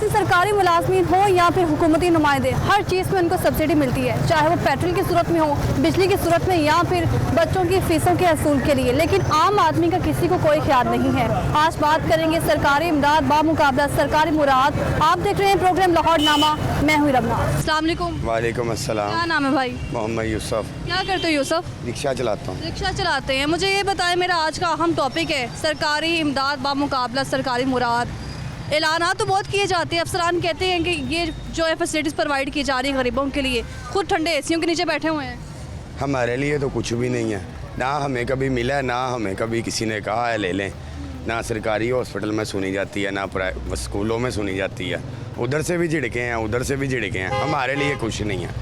नाज़रीन, सरकारी मुलाजमीन हो या फिर हुकूमती नुमाइंदे, हर चीज़ में उनको सब्सिडी मिलती है, चाहे वो पेट्रोल की सूरत में हो, बिजली की सूरत में या फिर बच्चों की फ़ीसों के असूल के लिए। लेकिन आम आदमी का किसी को कोई ख्याल नहीं है। आज बात करेंगे सरकारी इमदाद बामुकाबला सरकारी मुराद। आप देख रहे हैं प्रोग्राम लाहौर नामा, मैं हूँ रमना। अस्सलाम वालेकुम। वालेकुम अस्सलाम। क्या नाम है भाई? मोहम्मद यूसुफ। क्या करते हो यूसुफ? रिक्शा चलाता हूँ। रिक्शा चलाते हैं। मुझे ये बताएं, मेरा आज का अहम टॉपिक है सरकारी इमदाद बामुकाबला सरकारी मुराद। ऐलानात तो बहुत किए जाते हैं, अफसरान कहते हैं कि ये जो है फैसिलिटीज़ प्रोवाइड की जा रही है गरीबों के लिए, खुद ठंडे एसियों के नीचे बैठे हुए हैं। हमारे लिए तो कुछ भी नहीं है, ना हमें कभी मिला है, ना हमें कभी किसी ने कहा है ले लें। ना सरकारी हॉस्पिटल में सुनी जाती है, ना प्राइवेट स्कूलों में सुनी जाती है। उधर से भी झिड़के हैं, उधर से भी झिड़के हैं। हमारे लिए कुछ नहीं है।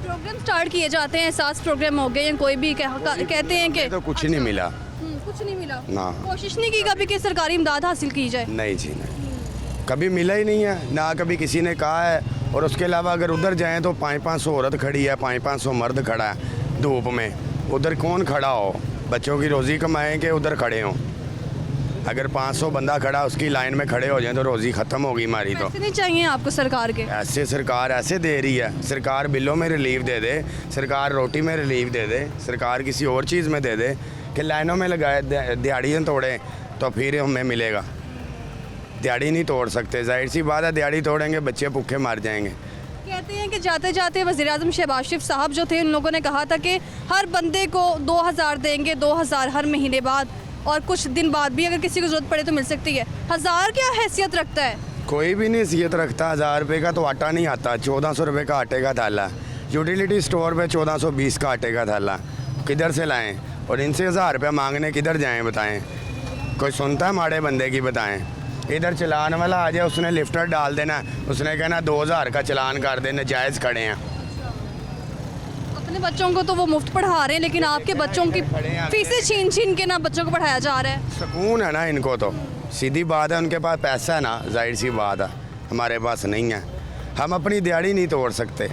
प्रोग्राम स्टार्ट किए जाते हैं, 7 प्रोग्राम हो गए हैं, कोई भी कहते हैं कि तो कुछ नहीं मिला। कुछ नहीं मिला। ना कोशिश नहीं की कभी कि सरकारी इमदाद हासिल की जाए? नहीं जी, नहीं, कभी मिला ही नहीं है, ना कभी किसी ने कहा है। और उसके अलावा अगर उधर जाएं तो 500-500 औरत खड़ी है, 500-500 मर्द खड़ा है धूप में। उधर कौन खड़ा हो, बच्चों की रोज़ी कमाएं कि उधर खड़े हों? अगर 500 बंदा खड़ा उसकी लाइन में खड़े हो जाएं तो रोज़ी ख़त्म होगी हमारी। तो पैसे नहीं चाहिए आपको सरकार के? ऐसे सरकार ऐसे दे रही है, सरकार बिलों में रिलीफ दे दे, सरकार रोटी में रिलीफ दे दे, सरकार किसी और चीज़ में दे दे कि लाइनों में लगाए दिहाड़ियाँ तोड़ें तो फिर हमें मिलेगा। दिहाड़ी नहीं तोड़ सकते, जाहिर सी बात है, दिहाड़ी तोड़ेंगे बच्चे भूखे मर जाएंगे। कहते हैं कि जाते जाते वज़ीर-ए-आज़म शहबाज शरीफ साहब जो थे, उन लोगों ने कहा था कि हर बंदे को 2000 देंगे, 2000 हर महीने बाद, और कुछ दिन बाद भी अगर किसी को ज़रूरत पड़े तो मिल सकती है। 1000 क्या हैसियत रखता है? कोई भी नहीं हैसियत रखता। 1000 रुपये का तो आटा नहीं आता, 1400 रुपये का आटे का थैला। यूटिलिटी स्टोर पे 1420 का आटे का थैला किधर से लाएं? और इनसे 1000 रुपये मांगने किधर जाएं बताएं? कोई सुनता है माड़े बंदे की? बताएं। इधर चलान वाला आ जाए, उसने लिफ्टर डाल देना, उसने कहना 2000 का चलान कर देना, जायज़ खड़े हैं। अपने बच्चों को तो वो मुफ्त पढ़ा रहे हैं, लेकिन आपके बच्चों की फीसें छीन छीन के ना बच्चों को पढ़ाया जा रहा है। सुकून है ना इनको, तो सीधी बात है, उनके पास पैसा है ना, जाहिर सी बात है। हमारे पास नहीं है। हम अपनी दिहाड़ी नहीं तोड़ सकते।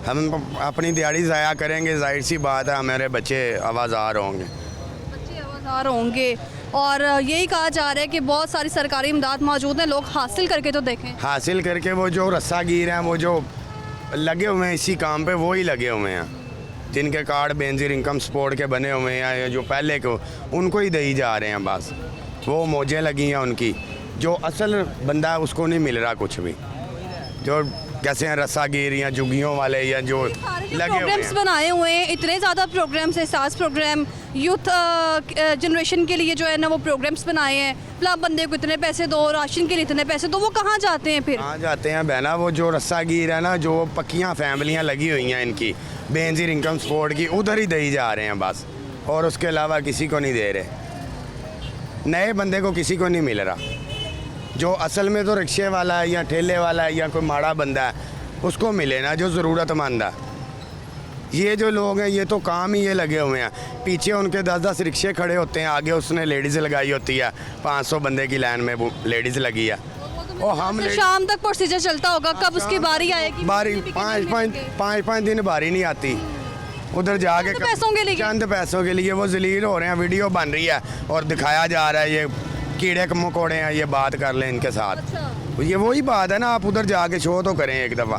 हम अपनी दिहाड़ी ज़ाया करेंगे, जाहिर सी बात है हमारे बच्चे आवाज़ार होंगे। बच्चे आवाज़ार होंगे। और यही कहा जा रहा है कि बहुत सारी सरकारी इमदाद मौजूद हैं, लोग हासिल करके तो देखें। हासिल करके वो जो रस्सागीर हैं, वो जो लगे हुए हैं इसी काम पे, वो ही लगे हुए हैं, जिनके कार्ड बेनज़ीर इनकम सपोर्ट के बने हुए हैं या जो पहले को, उनको ही दे जा रहे हैं बस। वो मौजें लगी हैं उनकी। जो असल बंदा है उसको नहीं मिल रहा कुछ भी। जो कैसे हैं रस्सागीर या जुगियों वाले या जो लगे हुए प्रोग्राम्स हैं। बनाए हुए हैं, इतने ज़्यादा प्रोग्राम्स हैं, 7 प्रोग्राम यूथ जनरेशन के लिए जो है ना वो प्रोग्राम्स बनाए हैं। मतलब बंदे को इतने पैसे दो, राशन के लिए इतने पैसे दो, वो कहाँ जाते हैं फिर? कहाँ जाते हैं बहना? वो जो रस्सागीर है ना, जो पक्कियाँ फैमिलियाँ लगी हुई हैं इनकी बेनज़ीर इनकम सपोर्ट की, उधर ही दे जा रहे हैं बस। और उसके अलावा किसी को नहीं दे रहे। नए बंदे को किसी को नहीं मिल रहा। जो असल में तो रिक्शे वाला है या ठेले वाला है या कोई माड़ा बंदा है, उसको मिले ना, जो ज़रूरतमंद है। ये जो लोग हैं, ये तो काम ही ये लगे हुए हैं। पीछे उनके 10-10 रिक्शे खड़े होते हैं, आगे उसने लेडीज़ लगाई होती है, 500 बंदे की लाइन में लेडीज़ लगी है। और हम शाम तक प्रोसीजर चलता होगा, कब उसकी बारी आएगी? बारी 5-5 दिन बारी नहीं आती। उधर जाके चंद पैसों के लिए, चंद पैसों के लिए वो जलील हो रहे हैं। वीडियो बन रही है और दिखाया जा रहा है ये कीड़े मकोड़े हैं, ये बात कर लें इनके साथ। अच्छा। ये वही बात है ना, आप उधर जाके शो तो करें एक दफ़ा,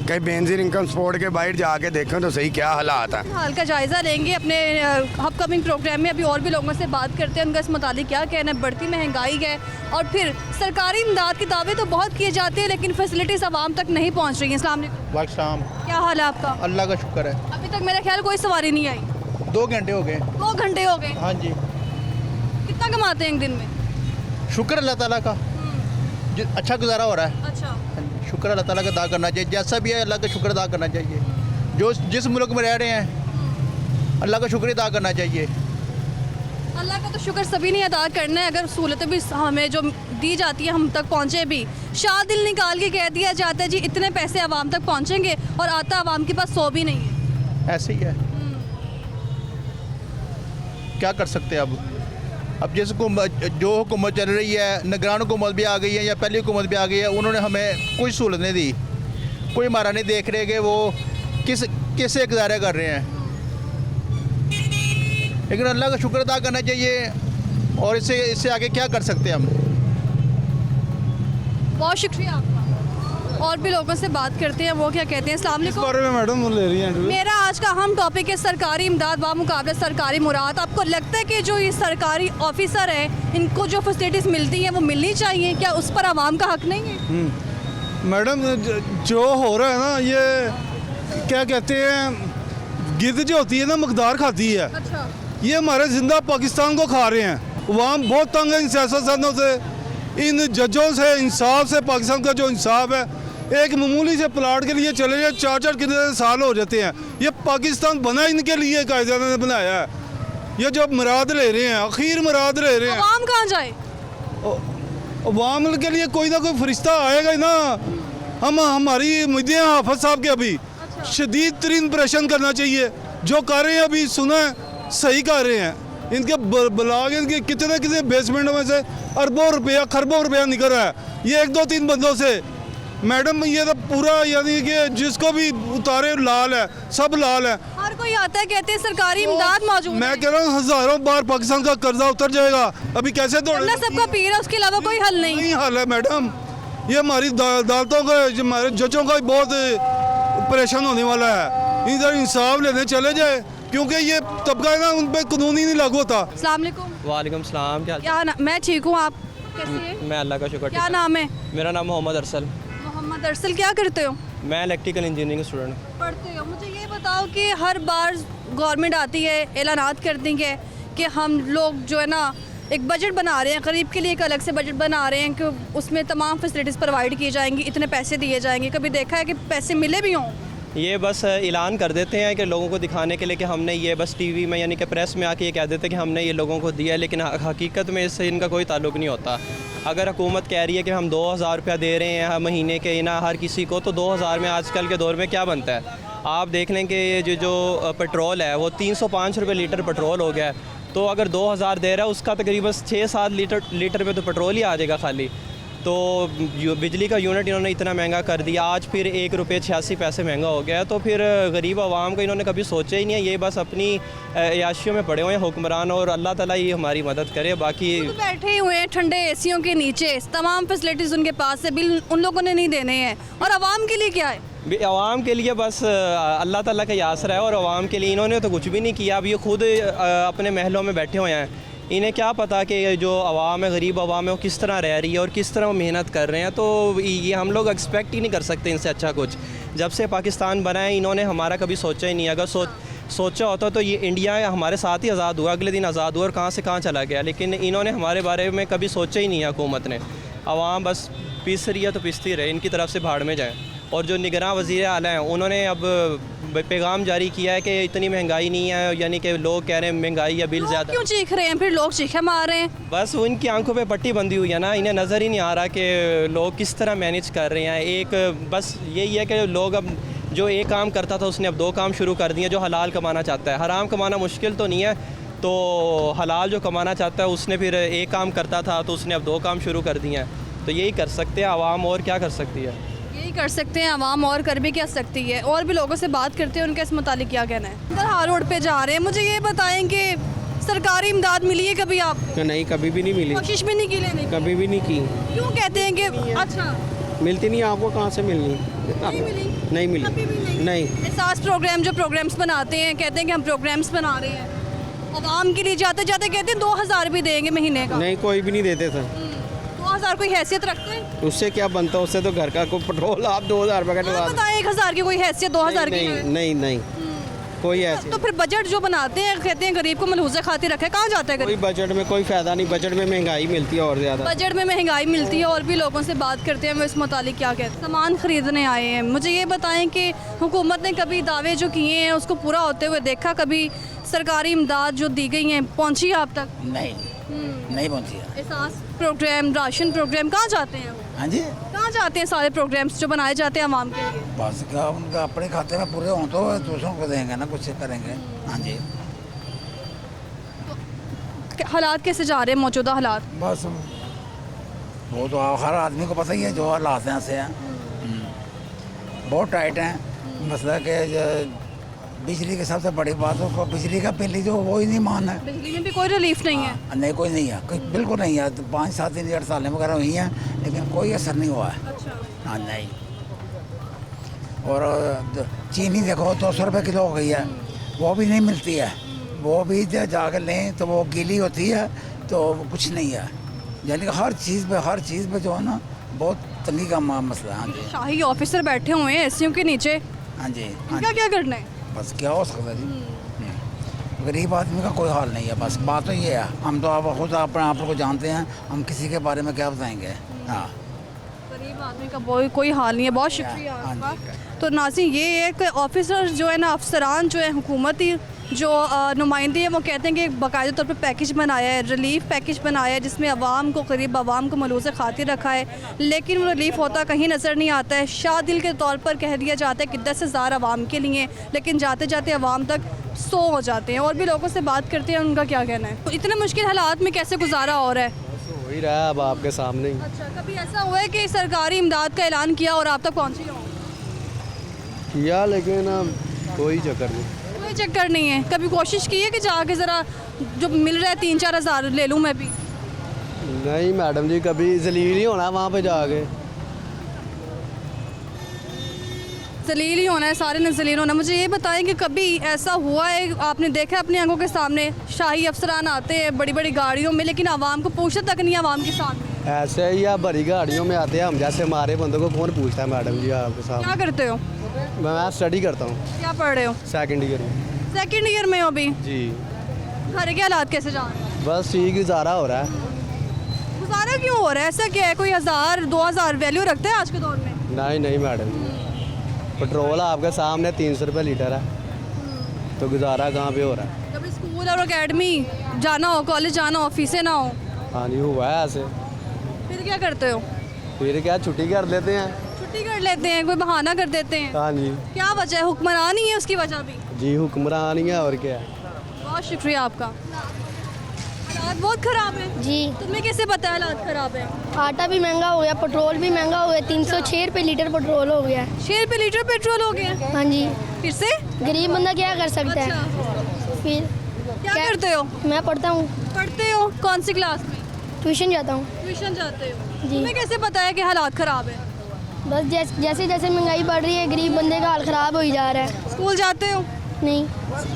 कहीं बेनज़ीर इनकम सपोर्ट के बाहर जाके देखें तो सही क्या हालात है। हाल का जायज़ा लेंगे अपने अपकमिंग प्रोग्राम में। अभी और भी लोगों से बात करते हैं, उनका इस मुताबिक क्या कहना है। बढ़ती महंगाई है और फिर सरकारी इमदाद की दावे तो बहुत किए जाते हैं, लेकिन फैसिलिटीज़ आवाम तक नहीं पहुँच रही हैं। अस्सलाम वालेकुम। क्या हाल है आपका? अल्लाह का शुक्र है। अभी तक मेरा ख्याल कोई सवारी नहीं आई। 2 घंटे हो गए। 2 घंटे हो गए? हाँ जी। कितना कमाते हैं एक दिन में? शुक्र अल्लाह ताला का, अच्छा गुजारा हो रहा है। अच्छा। हाँ जी, शुक्र अल्लाह ताला का अदा करना चाहिए। जैसा भी है अल्लाह का शुक्र अदा करना चाहिए। जो जिस मुल्क में रह रहे हैं अल्लाह का शुक्र अदा करना चाहिए। अल्लाह का तो शुक्र सभी ने अदा करना है। अगर सहूलतें भी हमें जो दी जाती है हम तक पहुँचे भी। शाह दिल निकाल के कह दिया जाता है जी इतने पैसे आवाम तक पहुँचेंगे, और आता आवाम के पास 100 भी नहीं है। ऐसे ही है, क्या कर सकते हैं अब जिस जो हुकूमत चल रही है, निगरान हुकूमत भी आ गई है या पहली हुकूमत भी आ गई है, उन्होंने हमें कोई सहूलत नहीं दी। कोई हमारा नहीं देख रहे कि वो किससे गुजारा कर रहे हैं। लेकिन अल्लाह का शुक्र अदा करना चाहिए। और इससे आगे क्या कर सकते हैं हम? बहुत शुक्रिया आपका। और भी लोगों से बात करते हैं, वो क्या कहते हैं। अस्सलाम इस वालेकुम। बारे में मैडम वो ले रही हैं मेरा आज का अहम टॉपिक है सरकारी इमदाद बामुकाबले सरकारी मुराद। आपको लगता है कि जो ये सरकारी ऑफिसर है इनको जो फैसिलिटीज़ मिलती हैं वो मिलनी चाहिए, क्या उस पर आवाम का हक नहीं है? मैडम जो हो रहा है ना, ये क्या कहते हैं, गिद्ध जो होती है ना मकदार खाती है, अच्छा, ये हमारे जिंदा पाकिस्तान को खा रहे हैं। अवाम बहुत तंग है इन सियासतदानों से, इन जजों से, इंसाफ से। पाकिस्तान का जो इंसाफ है, एक मामूली से प्लाट के लिए चले जाए 4-4 कितने साल हो जाते हैं। ये पाकिस्तान बना इनके लिए, कायदाना ने बनाया है। ये जो मुराद ले रहे हैं, आखिर मुराद ले रहे हैं, आवाम कहाँ जाए? अवाम के लिए कोई ना कोई फरिश्ता आएगा ही ना। हम हमारी उम्मीदें हैं हाफिज साहब के, अभी शदीद तरीन प्रेशन करना चाहिए। जो कर रहे हैं अभी सुना है, सही कर रहे हैं। इनके ब्लॉग, इनके कितने कितने बेसमेंट में से अरबों रुपया, खरबों रुपया निकल रहा है, ये 1-2-3 बंदों से। मैडम ये तो पूरा यानी कि जिसको भी उतारे लाल है, सब लाल है। हर कोई आता है, कहते हैं सरकारी इमदाद मौजूद मैं है। कह रहा हूँ हज़ारों बार पाकिस्तान का कर्जा उतर जाएगा, अभी कैसे अल्लाह सबका पीर है, उसके अलावा कोई हल नहीं। नहीं हल है मैडम। ये हमारी अदालतों का, हमारे जजों का भी बहुत परेशान होने वाला है। इधर इंसाफ लेने चले जाए, क्योंकि ये तबका है ना, उन पर कानून ही नहीं लागू होता। अस्सलाम वालेकुम। वालेकुम सलाम। क्या मैं ठीक हूँ, आप कैसी हैं? मैं अल्लाह का शुक्र। क्या नाम है? मेरा नाम मोहम्मद अरसल। मोहम्मद अरसल। क्या करते हो? मैं इलेक्ट्रिकल इंजीनियरिंग स्टूडेंट। पढ़ते हो। मुझे ये बताओ कि हर बार गवर्नमेंट आती है, ऐलानात करती है कि हम लोग जो है ना एक बजट बना रहे हैं, गरीब के लिए एक अलग से बजट बना रहे हैं कि उसमें तमाम फैसिलिटीज़ प्रोवाइड की जाएंगी, इतने पैसे दिए जाएंगे। कभी देखा है कि पैसे मिले भी हों? ये बस ऐलान कर देते हैं कि लोगों को दिखाने के लिए कि हमने ये बस टीवी में यानी कि प्रेस में आके ये कह देते हैं कि हमने ये लोगों को दिया है, लेकिन हकीकत में इससे इनका कोई ताल्लुक़ नहीं होता। अगर हुकूमत कह रही है कि हम 2000 रुपया दे रहे हैं महीने के ना हर किसी को, तो 2000 में आजकल के दौर में क्या बनता है? आप देख लें कि ये जो पेट्रोल है वो 305 रुपये लीटर पेट्रोल हो गया है। तो अगर 2000 दे रहा है, उसका तकरीबन 6-7 लीटर में तो पेट्रोल ही आ जाएगा खाली। तो बिजली का यूनिट इन्होंने इतना महंगा कर दिया, आज फिर 1 रुपये 86 पैसे महंगा हो गया है। तो फिर गरीब आवाम को इन्होंने कभी सोचा ही नहीं है। ये बस अपनी याशियों में पड़े हुए हैं हुक्मरान, और अल्लाह ताला ये हमारी मदद करे। बाकी तो बैठे हुए हैं ठंडे एसियों के नीचे, तमाम फैसिलिटीज़ उनके पास है, बिल उन लोगों ने नहीं देने हैं। और आवाम के लिए क्या है? आवाम के लिए बस अल्लाह ताला का यासरा है, और आवाम के लिए इन्होंने तो कुछ भी नहीं किया। अब ये खुद अपने महलों में बैठे हुए हैं, इन्हें क्या पता कि जो आवाम है, गरीब आवाम है, वो किस तरह रह रही है और किस तरह वो मेहनत कर रहे हैं। तो ये हम लोग एक्सपेक्ट ही नहीं कर सकते इनसे अच्छा कुछ। जब से पाकिस्तान बना है इन्होंने हमारा कभी सोचा ही नहीं। अगर सोचा होता तो ये इंडिया हमारे साथ ही आज़ाद हुआ, अगले दिन आज़ाद हुआ और कहाँ से कहाँ चला गया। लेकिन इन्होंने हमारे बारे में कभी सोचा ही नहीं है हुकूमत ने। आवाम बस पिस रही है तो पिसती रहे, इनकी तरफ से भाड़ में जाए। और जो निगरान वज़ीर आला हैं, उन्होंने अब पैगाम जारी किया है कि इतनी महंगाई नहीं है, यानी कि लोग कह रहे हैं महंगाई या बिल ज़्यादा। क्यों चीख रहे हैं फिर? लोग चीखे मार रहे हैं। बस उनकी आंखों पे पट्टी बंधी हुई है ना, इन्हें नज़र ही नहीं आ रहा कि लोग किस तरह मैनेज कर रहे हैं। एक बस यही है कि लोग अब जो एक काम करता था उसने अब 2 काम शुरू कर दिए। जो हलाल कमाना चाहता है, हराम कमाना मुश्किल तो नहीं है, तो हलाल जो कमाना चाहता है उसने फिर एक काम करता था तो उसने अब 2 काम शुरू कर दिए हैं। तो यही कर सकते हैं आवाम, और क्या कर सकती है? यही कर सकते हैं आवाम, और कर भी क्या सकती है। और भी लोगों से बात करते हैं, उनका इस मुतालिक क्या कहना है। इधर हार रोड पे जा रहे हैं, मुझे ये बताएं कि सरकारी इमदाद मिली है कभी आपको? नहीं, कभी भी नहीं मिली, कोशिश भी नहीं की लेने की? कभी भी नहीं की। क्यों कहते हैं कि अच्छा मिलती नहीं, आपको कहाँ से मिलनी? नहीं मिली? नहीं मिली। कभी भी नहीं? नहीं। एहसास प्रोग्राम जो प्रोग्राम्स बनाते हैं, कहते हैं कि हम प्रोग्राम्स बना रहे हैं आवाम के लिए, जाते जाते कहते हैं 2000 भी देंगे महीने का। नहीं, कोई भी नहीं देते थे। 2000 कोई हैसियत रखते हैं? उससे क्या बनता? उससे तो घर का कोई पेट्रोल आप 2000 रुपये का डलवा। बताएं 1000 की कोई हैसियत 2000 की नहीं, है? नहीं नहीं, कोई ऐसी तो फिर बजट जो बनाते हैं कहते हैं गरीब को मलहूज़े खातिर रखे, कहाँ जाता है कोई गरीब? बजट में कोई फ़ायदा नहीं। बजट में महंगाई मिलती है और ज़्यादा। बजट में महंगाई मिलती है। और भी लोगों से बात करते हैं, वो इस मुतालिक क्या कहते हैं। सामान खरीदने आए हैं, मुझे ये बताएं कि हुकूमत ने कभी दावे जो किए हैं उसको पूरा होते हुए देखा? कभी सरकारी इमदाद जो दी गई हैं पहुँची है आप तक? नहीं पहुंची है। एहसास प्रोग्राम, राशन प्रोग्राम, कहाँ जाते हैं वो? हाँ जी, कहाँ जाते हैं सारे प्रोग्राम्स जो बनाए जाते हैं आवाम के लिए? बस का उनका अपने खाते में पूरे हों तो दूसरों को देंगे ना, कुछ करेंगे। हाँ जी, हालात कैसे जा रहे हैं मौजूदा हालात? बस वो तो हर आदमी को पता ही है जो हालात यहाँ से हैं। बहुत टाइट हैं। मसला कि बिजली की सबसे बड़ी बात है, उसको बिजली का बिल ही जो वो ही नहीं मान है। बिजली में भी कोई रिलीफ नहीं है? नहीं, कोई नहीं है, कोई बिल्कुल नहीं है। 5-7 दिन 8 साल वगैरह हुई हैं, लेकिन कोई असर नहीं हुआ है। अच्छा। हाँ नहीं। और चीनी देखो 200 रुपये किलो हो गई है, वो भी नहीं मिलती है, वो भी जाकर लें तो वो गीली होती है, तो कुछ नहीं है। यानी कि हर चीज़ पे जो है ना बहुत तंगी का मसला है। हाँ जी, शाही ऑफिसर बैठे हुए हैं एसीओ के नीचे, हाँ जी, हाँ इनका जी। क्या करना है? बस क्या हो सकता है जी, गरीब आदमी का कोई हाल नहीं है। बस बात तो ये है, हम तो आप खुद अपने आप को जानते हैं, हम किसी के बारे में क्या बताएंगे। हाँ गरीब आदमी का कोई हाल नहीं है। बहुत शुक्रिया हाँ जी। आपका। तो नाज़रीन, ये एक ऑफिसर जो है ना, अफसरान जो है हुकूमती जो नुमाइंदे हैं, वो कहते हैं कि बाकायदा तौर पे पैकेज बनाया है, रिलीफ पैकेज बनाया है, जिसमें अवाम को गरीब अवाम को मलूज़ खातिर रखा है, लेकिन वो रिलीफ होता कहीं नज़र नहीं आता है। शादिल के तौर पर कह दिया जाता है कि 10,000 अवाम के लिए, लेकिन जाते जाते अवाम तक 100 हो जाते हैं। और भी लोगों से बात करते हैं, उनका क्या कहना है। तो इतने मुश्किल हालात में कैसे गुजारा हो रहा है? हो ही रहा है अब आपके सामने ही। अच्छा, कभी ऐसा हुआ है कि सरकारी इमदाद का ऐलान किया और आप तक पहुँची हो? किया लेकिन अब कोई चक्कर नहीं। कोई चक्कर नहीं है। कभी कोशिश की है कि जाके ज़रा जो मिल रहा है 3-4 हज़ार ले लूँ मैं भी? नहीं मैडम जी, कभी जलील ही होना वहाँ पे जाके। जलील ही होना है, सारे ने जलील होना। मुझे ये बताएं कि कभी ऐसा हुआ है, आपने देखा अपनी आंखों के सामने शाही अफसरान आते हैं बड़ी बड़ी गाड़ियों में, लेकिन आवाम को पूछते तक नहीं आवाम के सामने? ऐसे ही आप बड़ी गाड़ियों में आते हैं, हम जैसे हमारे बंदों को कौन पूछता है मैडम जी आपके क्या सामने। करते हो? मैं स्टडी करता हूँ, क्या पढ़ रहे हो? 2nd ईयर में। सेकंड ईयर में हो अभी? जी घर के हालात कैसे जा रहे हैं? बस ठीक गुजारा हो रहा है। गुजारा क्यों हो रहा है? ऐसा क्या है, कोई 1000-2000 वैल्यू रखता है आज के दौर में? नहीं नहीं मैडम जी, पेट्रोल आपके सामने 300 रुपये लीटर है, तो गुजारा कहाँ पे हो रहा है। कभी स्कूल और अकेडमी जाना हो, कॉलेज जाना हो, फीसें ना हो, हाँ नहीं हुआ है ऐसे। फिर क्या करते हो? फिर क्या छुट्टी कर लेते हैं। छुट्टी कर लेते हैं, कोई बहाना कर देते हैं। हाँ जी क्या वजह है? हुक्मरान ही है उसकी वजह भी? जी, हुक्मरान ही है और क्या है। बहुत शुक्रिया आपका। हालात बहुत ख़राब है जी। तुम्हें कैसे पता है हालात ख़राब है? आटा भी महंगा हो गया, पेट्रोल भी महंगा हो गया, 306 रुपये लीटर पेट्रोल हो गया। 6 रुपये लीटर पेट्रोल हो गया? हाँ जी, फिर से गरीब बंदा क्या कर सकता है। अच्छा, फिर क्या क्या- करते हो? मैं पढ़ता हूँ, पढ़ते हो? कौन सी क्लास में? ट्यूशन जाता हूँ। ट्यूशन जाते हो? जी। तुम्हें कैसे पता है कि हालात ख़राब है? बस जैसे जैसे महंगाई बढ़ रही है, गरीब बंदे का हाल ख़राब हो ही जा रहा है। स्कूल जाते हो? नहीं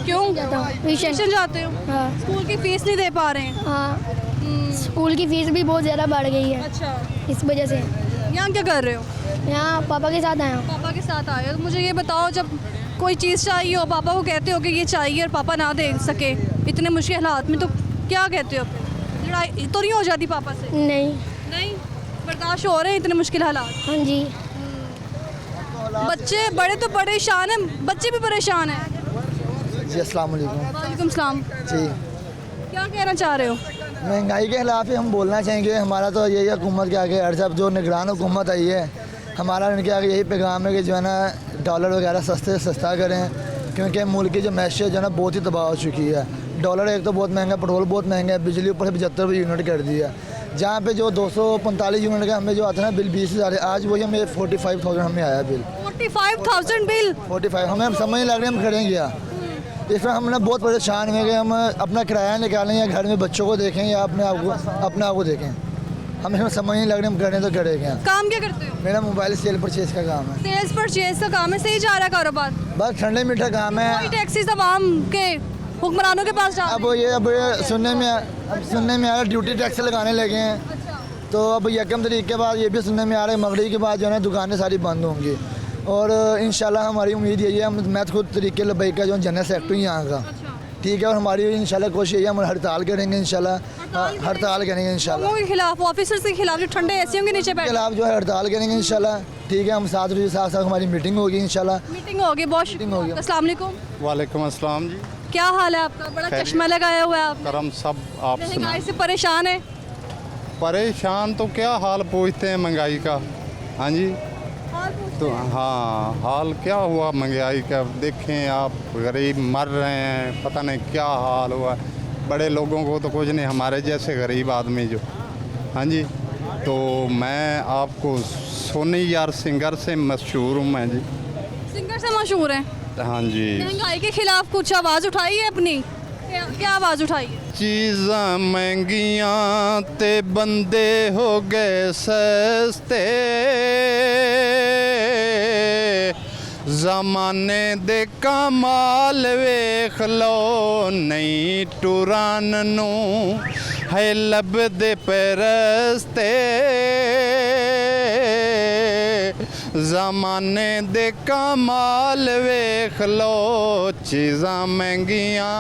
क्यों जाता हूँ, ट्यूशन ट्यूशन। जाते हो? हाँ स्कूल की फीस नहीं दे पा रहे हैं? हाँ, स्कूल की फ़ीस भी बहुत ज़्यादा बढ़ गई है, अच्छा, इस वजह से यहाँ क्या कर रहे हो? यहाँ पापा के साथ आया हूँ। पापा के साथ आए हो? तो मुझे ये बताओ, जब कोई चीज़ चाहिए हो, पापा को कहते हो कि ये चाहिए और पापा ना दे सके इतने मुश्किल हालात में, तो क्या कहते हो फिर? लड़ाई तो नहीं हो जाती पापा से? नहीं। नहीं, बर्दाश्त हो रहे हैं इतने मुश्किल हालात? हाँ जी। बच्चे बड़े तो परेशान हैं, बच्चे भी परेशान हैं। जी अस्सलाम वालेकुम। वालेकुम सलाम। जी, क्या कहना चाह रहे हो? महंगाई के खिलाफ ही हम बोलना चाहेंगे। हमारा तो यही हुकूमत के आगे, जब जो निगरान हुकूमत आई है, हमारा इनके आगे यही पैगाम है कि जो है ना डॉलर वगैरह सस्ते से सस्ता करें, क्योंकि मुल्क की जो मैशत जो है ना बहुत ही तबाह हो चुकी है। डॉलर एक तो बहुत महंगा, पेट्रोल बहुत महंगा है, बिजली ऊपर से 75 रुपये यूनिट कर दिया। जहाँ पे जो 245 यूनिट का हमें जो आता है ना बिल 20,000 है, आज वही हमें 45,000 हमें आया बिल। 45,000 बिल? 45 हमें समझ नहीं लग रही हम करें क्या। इसमें हम ना बहुत परेशान हुए कि हम अपना किराया निकालें या घर में बच्चों को देखें या अपने आप को देखें। हमें समझ नहीं लग रही हम करें तो करें क्या। काम क्या करते हो? मेरा मोबाइल सेल परचेज का काम है। सेल्स परचेज का काम है, सही जा रहा है कारोबार? बस ठंडे मीठा काम कोई है। टैक्सीज अवाम के हुक्मरानों के पास जा अब ये सुनने में आ रहा है ड्यूटी टैक्स लगाने लगे हैं, तो अब यकम तारीख के बाद ये भी सुनने में आ रहा है मगरिब के बाद जो है ना दुकानें सारी बंद होंगी। और इंशाल्लाह हमारी उम्मीद यही है, मैं तो खुद तरीके लबई का जो जनरल सेक्रेटरी हूँ यहाँ का, ठीक है। और हमारी इंशाल्लाह कोशिश यही है, हम हड़ताल करेंगे इंशाल्लाह, हड़ताल करेंगे इंशाल्लाह। लोगों के खिलाफ, ऑफिसर्स के खिलाफ जो ठंडे एसीओं के नीचे के बैठे, खिलाफ जो है हड़ताल करेंगे इंशाल्लाह, ठीक है। हम 7 बजे साथ हमारी मीटिंग होगी इंशाल्लाह। मीटिंग होगी। बहुत शुक्रिया। अस्सलाम वालेकुम। वालेकुम अस्सलाम जी। क्या हाल है आपका? बड़ा खैरियत। चश्मा लगाया हुआ है आपने। करम सब आप महंगाई सुनाएं। से परेशान है? परेशान तो क्या हाल पूछते हैं महंगाई का। हाँ जी, तो हाँ हाल क्या हुआ महंगाई का, देखें आप गरीब मर रहे हैं, पता नहीं क्या हाल हुआ। बड़े लोगों को तो कुछ नहीं, हमारे जैसे गरीब आदमी जो, हाँ जी। तो मैं आपको सोनी यार सिंगर से मशहूर हूँ मैं जी। सिंगर से मशहूर है? हाँ जी। महंगाई के खिलाफ कुछ आवाज़ उठाई है अपनी? क्या आवाज़ उठाई है? चीज़ां महंगियां ते बंदे हो गए सस्ते ज़माने दे कमाल वेख लो नई टुरान नू है लभदे परस्ते ज़माने दे कमाल वेख लो चीज़ां महंगियां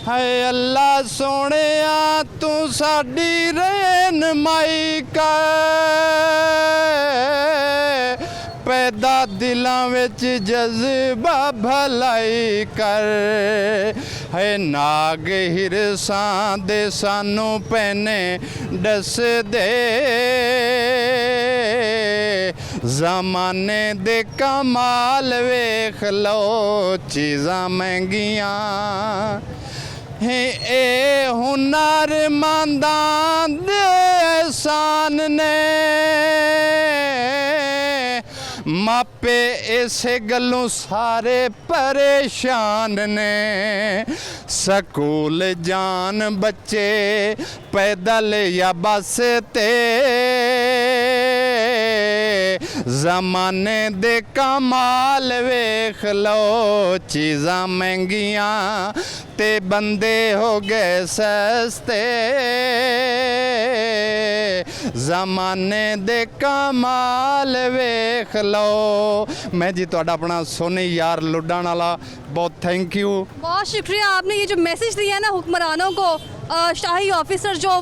है अल्लाह सोने तू साडी रहनुमाई कर पैदा दिलां विच जज्बा भलाई कर है नाग हिरसां दे सानू पैने दस दे ज़माने दे कमाल वेख लो चीज़ां महंगियां ए हुनरमंदां दे एहसान ने मापे इसे गलों सारे परेशान ने स्कूल जान बच्चे पैदल या बस ते ज़माने दे कमाल वेख लो चीज़ां महंगियां ते बंदे हो गए सस्ते ज़माने दे कमाल वेख लो। मैं जी तुहाडा अपना सोनी यार लुड्डान वाला बहुत थैंक यू। बहुत शुक्रिया आपने ये जो मैसेज दिया है ना हुक्मरानों को, शाही ऑफिसर जो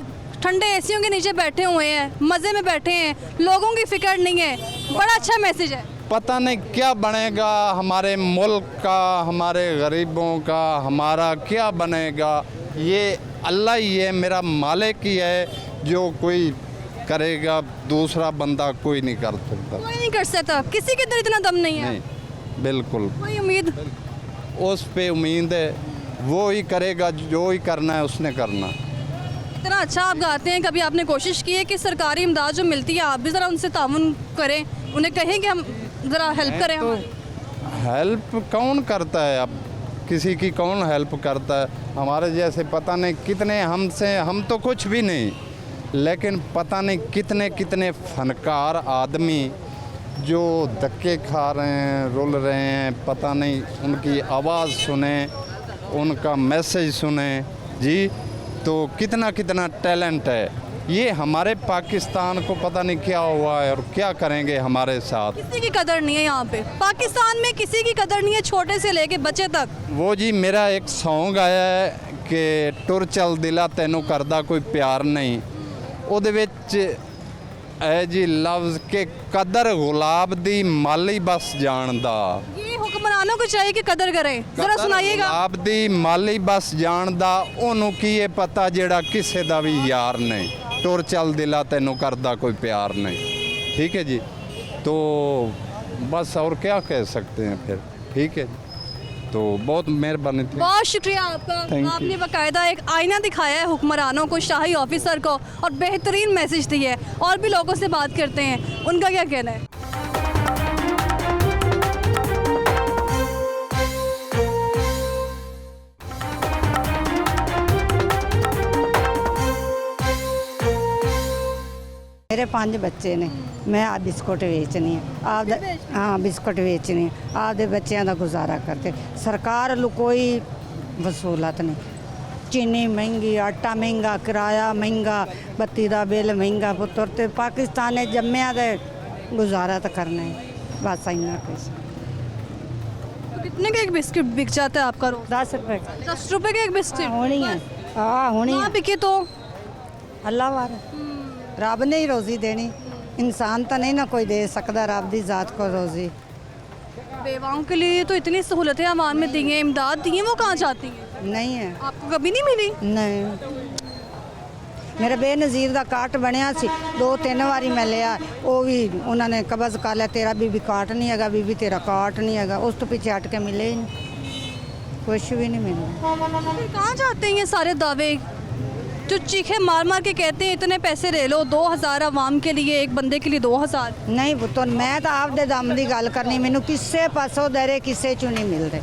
ठंडे एसियों के नीचे बैठे हुए हैं, मज़े में बैठे हैं, लोगों की फिक्र नहीं है, बड़ा अच्छा मैसेज है। पता नहीं क्या बनेगा हमारे मुल्क का, हमारे गरीबों का, हमारा क्या बनेगा ये अल्लाह ही है, मेरा मालिक ही है, जो कोई करेगा दूसरा बंदा कोई नहीं कर सकता। कोई नहीं कर सकता, किसी के अंदर इतना दम नहीं है। नहीं बिल्कुल, कोई उम्मीद उस पे उम्मीद है, वो ही करेगा जो ही करना है उसने करना। इतना अच्छा आप गाते हैं, कभी आपने कोशिश की है कि सरकारी इमदाद जो मिलती है आप भी ज़रा उनसे ताउन करें, उन्हें कहें कि हम ज़रा हेल्प करें? तो हेल्प कौन करता है, अब किसी की कौन हेल्प करता है? हमारे जैसे पता नहीं कितने हमसे, हम तो कुछ भी नहीं, लेकिन पता नहीं कितने कितने फनकार आदमी जो धक्के खा रहे हैं, रुल रहे हैं, पता नहीं उनकी आवाज़ सुने, उनका मैसेज सुने जी, तो कितना कितना टैलेंट है। ये हमारे पाकिस्तान को पता नहीं क्या हुआ है और क्या करेंगे हमारे साथ। किसी की कदर नहीं है यहाँ पे, पाकिस्तान में किसी की कदर नहीं है, छोटे से लेके बच्चे तक। वो जी मेरा एक सॉन्ग आया है कि टुर चल दिला तैनू करदा कोई प्यार नहीं, ਉਹਦੇ ਵਿੱਚ ਹੈ ਜੀ लफ्ज़ के कदर गुलाब दी माली बस जानदा। ये हुक्मरानों को चाहिए कि कदर करें, जरा सुनाइएगा। गुलाब दी माली बस जानदा, ओनू की ये पता जेड़ा किसे दा भी यार नहीं, टुर चल दिला तैनू करदा कोई प्यार नहीं। ठीक है जी, तो बस और क्या कह सकते हैं फिर। ठीक है, तो बहुत मेहरबानी थी। बहुत शुक्रिया आपका, आपने बाकायदा एक आईना दिखाया है हुक्मरानों को, शाही ऑफिसर को, और बेहतरीन मैसेज दिया है। और भी लोगों से बात करते हैं, उनका क्या कहना है। मेरे 5 बच्चे ने, मैं आ बिस्कुट बेचनी है आप, हाँ बिस्कुट बेचनी है, आपदे बच्चों का गुजारा करते। सरकार लो कोई वसूलत नहीं, चीनी महंगी, आटा महंगा, किराया महंगा, बत्ती का बिल महंगा, पुत्र तो पाकिस्तान ने जम्मिया तो गुजारा तो करना है, बस इन्ना कुछ। तो कितने का एक बिस्किट बिक जाता है आपका रोज? 10 रुपये। 10 रुपये का एक बिस्किट होनी है, हाँ होनी है। बिके तो अल्लाह वार, रब ने ही रोज़ी देनी, इंसान तो नहीं ना कोई दे सकता रब की ज़ात को रोज़ी। बेवाओं के लिए तो इतनी सहूलतें आवाम में दी हैं, इमदाद दी हैं, वो कहाँ जाती हैं? नहीं है, आपको कभी नहीं मिली? नहीं, मेरे बेनज़ीर का कार्ड बनया सी, 2-3 बारी मैं लिया, वो भी उन्होंने कब्ज़ कर लिया, तेरा बीबी कार्ड नहीं है, बीबी तेरा कार्ड नहीं है, उस तो पीछे हट के मिले ही नहीं, कुछ भी नहीं मिला। फिर कहाँ जाते हैं ये सारे दावे जो चीखे मार मार के कहते हैं इतने पैसे ले लो, 2000 आवाम के लिए, एक बंदे के लिए 2000? नहीं पुत्तर, मैं तो आपदे दम की गल करनी, मैनू किसे पासों दरे किसे चू नहीं मिलते।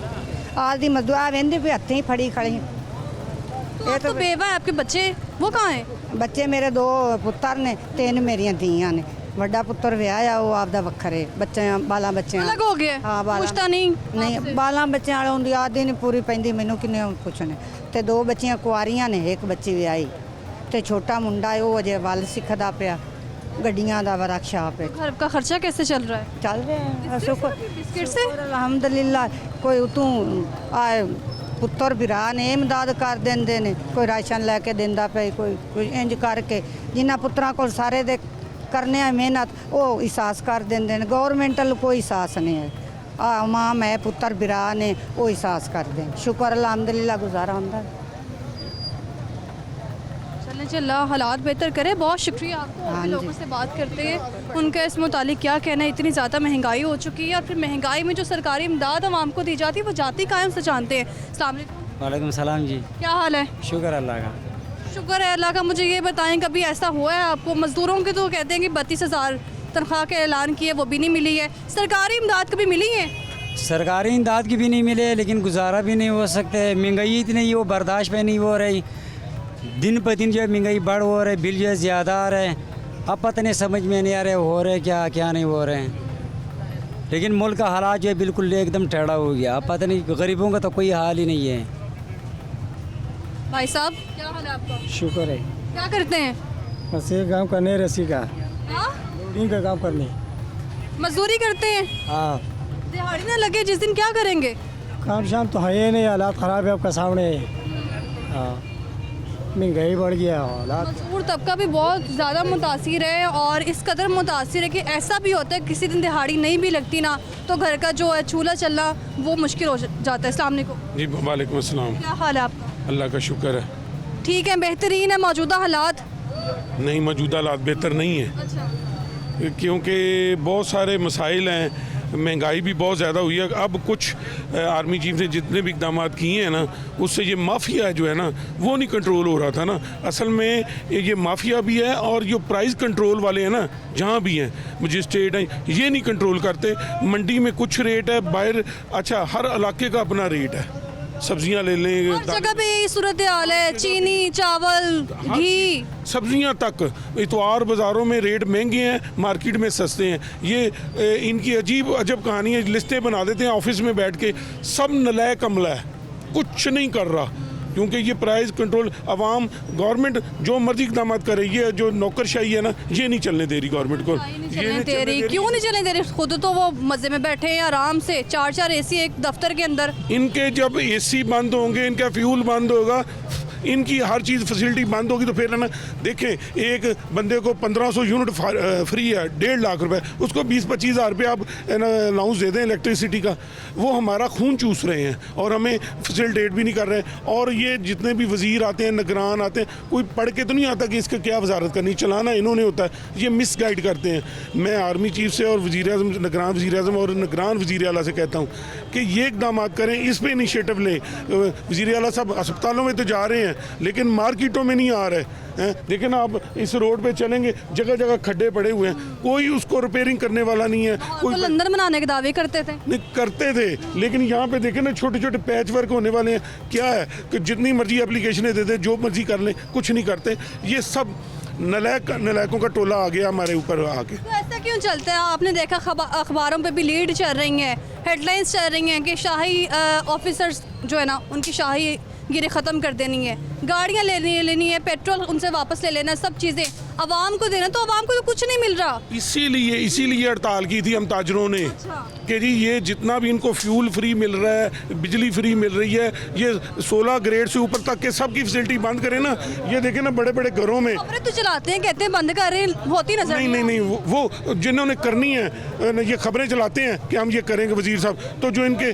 आदि मजदूर आ वेंदे भी हत्थें ही फड़ी खड़ी। तो आप तो बेवा है, आपके बच्चे वो कहाँ हैं? बच्चे मेरे 2 पुत्तर ने, 3 मेरियां धीआं ने। ਵੱਡਾ ਪੁੱਤਰ ਵਿਆਹਿਆ ਉਹ ਆਪਦਾ ਵੱਖਰੇ, ਬੱਚਿਆਂ ਬਾਲਾਂ ਬੱਚਿਆਂ अलग हो गया? हाँ, बाला- पूछता नहीं ਨਹੀਂ ਬਾਲਾਂ ਬੱਚਿਆਂ ਵਾਲੋਂ ਦੀ ਆਦੀ ਨਹੀਂ ਪੂਰੀ ਪੈਂਦੀ, ਮੈਨੂੰ ਕਿੰਨੇ ਪੁੱਛਣੇ। ਤੇ 2 ਬੱਚੀਆਂ ਕੁਆਰੀਆਂ ਨੇ, 1 ਬੱਚੀ ਵਿਆਹੀ ਤੇ ਛੋਟਾ ਮੁੰਡਾ ਹੈ ਉਹ ਅਜੇ ਵੱਲ ਸਿੱਖਦਾ ਪਿਆ, ਗੱਡੀਆਂ ਦਾ ਵਰਕਸ਼ਾਪ ਹੈ। घर का खर्चा कैसे चल रहा है? ਚੱਲ ਰਿਹਾ ਸ਼ੁਕਰ बिस्किट से? ਅਲਹਮਦੁਲਿਲਾ। ਕੋਈ ਉਤੋਂ ਆ ਪੁੱਤਰ ਭਰਾ ਨੇ ਇਮਦਾਦ ਕਰ ਦਿੰਦੇ ਨੇ, ਕੋਈ ਰਾਸ਼ਨ ਲੈ ਕੇ ਦਿੰਦਾ ਪਿਆ, ਕੋਈ ਇੰਜ ਕਰਕੇ ਜਿਨ੍ਹਾਂ ਪੁੱਤਰਾਂ ਕੋਲ ਸਾਰੇ ਦੇ करने हैं मेहनत वो एहसास कर देंगे। गवर्नमेंट वाल कोई एहसास नहीं है। माँ मैं पुत्र बिरा ने वो एहसास कर दें। शुक्र अलहमदुलिल्लाह गुजारा होता है। चलें जी, अल्लाह हालात बेहतर करे। बहुत शुक्रिया आपको। और भी लोगों से बात करते हैं, उनका इस मुतालिक क्या कहना है। इतनी ज़्यादा महंगाई हो चुकी है और फिर महंगाई में जो सरकारी इमदाद आवाम को दी जाती है वो जाती कायम से जानते हैं। अस्सलाम वालेकुम। वालेकुम सलाम जी। क्या हाल है? शुक्र अल्लाह का। शुक्र है अल्लाह का। मुझे ये बताएं, कभी ऐसा हुआ है आपको? मज़दूरों के तो कहते हैं कि 32,000 तनख्वाह का ऐलान किया, वो भी नहीं मिली है। सरकारी इमदाद कभी मिली है? सरकारी इमदाद की भी नहीं मिले, लेकिन गुजारा भी नहीं हो सकते। महंगाई इतनी वो बर्दाश्त पे नहीं हो रही, दिन पर दिन जो है महंगाई बढ़ हो रही, बिल जो है ज़्यादा आ रहे हैं। अब पता नहीं समझ में नहीं आ रहे हो रहे क्या क्या नहीं हो रहे हैं। लेकिन मुल्क का हालात जो है बिल्कुल एकदम टेढ़ा हो गया। अब पता नहीं गरीबों का तो कोई हाल ही नहीं है। भाई साहब क्या हाल है आपका? शुक्र है। क्या करते हैं? बस ये काम करने रसी का हाँ? लोडिंग का काम करने। मजदूरी करते हैं? हाँ, दिहाड़ी ना लगे जिस दिन क्या करेंगे? काम शाम तो है ही नहीं, हालात ख़राब है आपका सामने। हाँ, महंगाई बढ़ गया, हालात। मजदूर तबका भी बहुत ज़्यादा मुतासिर है और इस कदर मुतासिर है कि ऐसा भी होता है किसी दिन दिहाड़ी नहीं भी लगती ना तो घर का जो है चूल्हा चलना वो मुश्किल हो जाता है। अस्सलाम वालेकुम। जी वालेकुम अस्सलाम। क्या हाल है आपका? अल्लाह का शुक्र है। ठीक है, बेहतरीन है मौजूदा हालात? नहीं, मौजूदा हालात बेहतर नहीं है। अच्छा। क्योंकि बहुत सारे मसाइल हैं, महंगाई भी बहुत ज़्यादा हुई है। अब कुछ आर्मी चीफ ने जितने भी इकदाम किए हैं ना, उससे ये माफिया जो है ना वो नहीं कंट्रोल हो रहा था ना। असल में ये माफिया भी है और जो प्राइस कंट्रोल वाले हैं ना, जहाँ भी हैं मजिस्ट्रेट हैं, ये नहीं कंट्रोल करते। मंडी में कुछ रेट है, बाहर अच्छा हर इलाके का अपना रेट है। सब्जियां ले लें, हर जगह पे यही सूरत हाल है, चीनी, चावल, घी, सब्जियां तक। इतवार बाज़ारों में रेट महंगे हैं, मार्केट में सस्ते हैं। ये इनकी अजीब अजब कहानी है। लिस्टें बना देते हैं ऑफिस में बैठ के, सब नलायक अमला है, कुछ नहीं कर रहा। क्योंकि ये प्राइस कंट्रोल अवाम गवर्नमेंट जो मर्जी इकदाम करे, ये जो नौकरशाही है ना ये नहीं चलने दे रही गवर्नमेंट को। चलने दे रही। क्यों नहीं चलने दे रही? खुद तो वो मज़े में बैठे हैं आराम से, 4-4 एसी एक दफ्तर के अंदर। इनके जब एसी बंद होंगे, इनका फ्यूल बंद होगा, इनकी हर चीज़ फैसिलिटी बंद होगी तो फिर है ना। देखें, एक बंदे को 1500 यूनिट फ्री है, 1.5 लाख रुपए, उसको 20-25 हज़ार रुपये आप अलाउंस दे दें इलेक्ट्रिसिटी का, वो हमारा खून चूस रहे हैं और हमें फैसिलिटेट भी नहीं कर रहे हैं। और ये जितने भी वज़ीर आते हैं, निगरान आते हैं, कोई पढ़ के तो नहीं आता कि इसका क्या वजारत करनी, चलाना इन्होंने होता है, ये मिस गाइड करते हैं। मैं आर्मी चीफ से और वज़ीर-ए-आज़म, निगरान वज़ीर-ए-आज़म और निगरान वज़ीर आला से कहता हूँ कि ये इकदाम करें, इस पर इनिशिएटिव लें। वज़ीर आला साहब अस्पतालों में तो जा रहे हैं लेकिन मार्केटों में नहीं आ रहे हैं। देखें ना, आप इस रोड पे चलेंगे, जगह जगह खड्डे पड़े हुए हैं, कोई उसको रिपेयरिंग करने वाला नहीं है। कोई तो लंदन बनाने के दावे करते थे। नहीं करते थे, लेकिन यहाँ पे देखें ना छोटे छोटे पैच वर्क होने वाले हैं। क्या है कि जितनी मर्जी एप्लीकेशनें दे दें, जो मर्जी कर लें, कुछ नहीं करते। ये सब नलायकों का टोला आ गया हमारे ऊपर आके। तो ऐसा क्यों चलता है? आपने देखा अखबारों पे भी लीड चल रही हैं, हेडलाइंस चल रही हैं कि शाही ऑफिसर्स जो है ना उनकी शाही गिरी ख़त्म कर देनी है, गाड़ियाँ लेनी है, पेट्रोल उनसे वापस ले लेना, सब चीज़ें आवाम को देना। तो आवाम को तो कुछ नहीं मिल रहा। इसीलिए हड़ताल की थी हम ताजरों ने। अच्छा। कि जी ये जितना भी इनको फ्यूल फ्री मिल रहा है, बिजली फ्री मिल रही है, ये 16 ग्रेड से ऊपर तक के सबकी फैसिलिटी बंद करें ना। ये देखें ना बड़े बड़े घरों में खबरें तो चलाते हैं, कहते हैं बंद कर रहे हैं, होती नजर नहीं, वो जिन्होंने करनी है ये खबरें चलाते हैं कि हम ये करेंगे वजीर साहब, तो जो इनके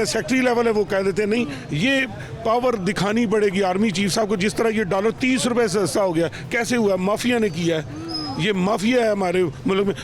सेक्रेटरी लेवल है वो कह देते हैं नहीं, ये पावर दिखानी पड़ेगी आर्मी चीफ साहब को। जिस तरह ये डॉलर 30 रुपए से सस्ता हो गया, कैसे हुआ? माफिया ने किया है। ये माफिया है हमारे मुल्क में,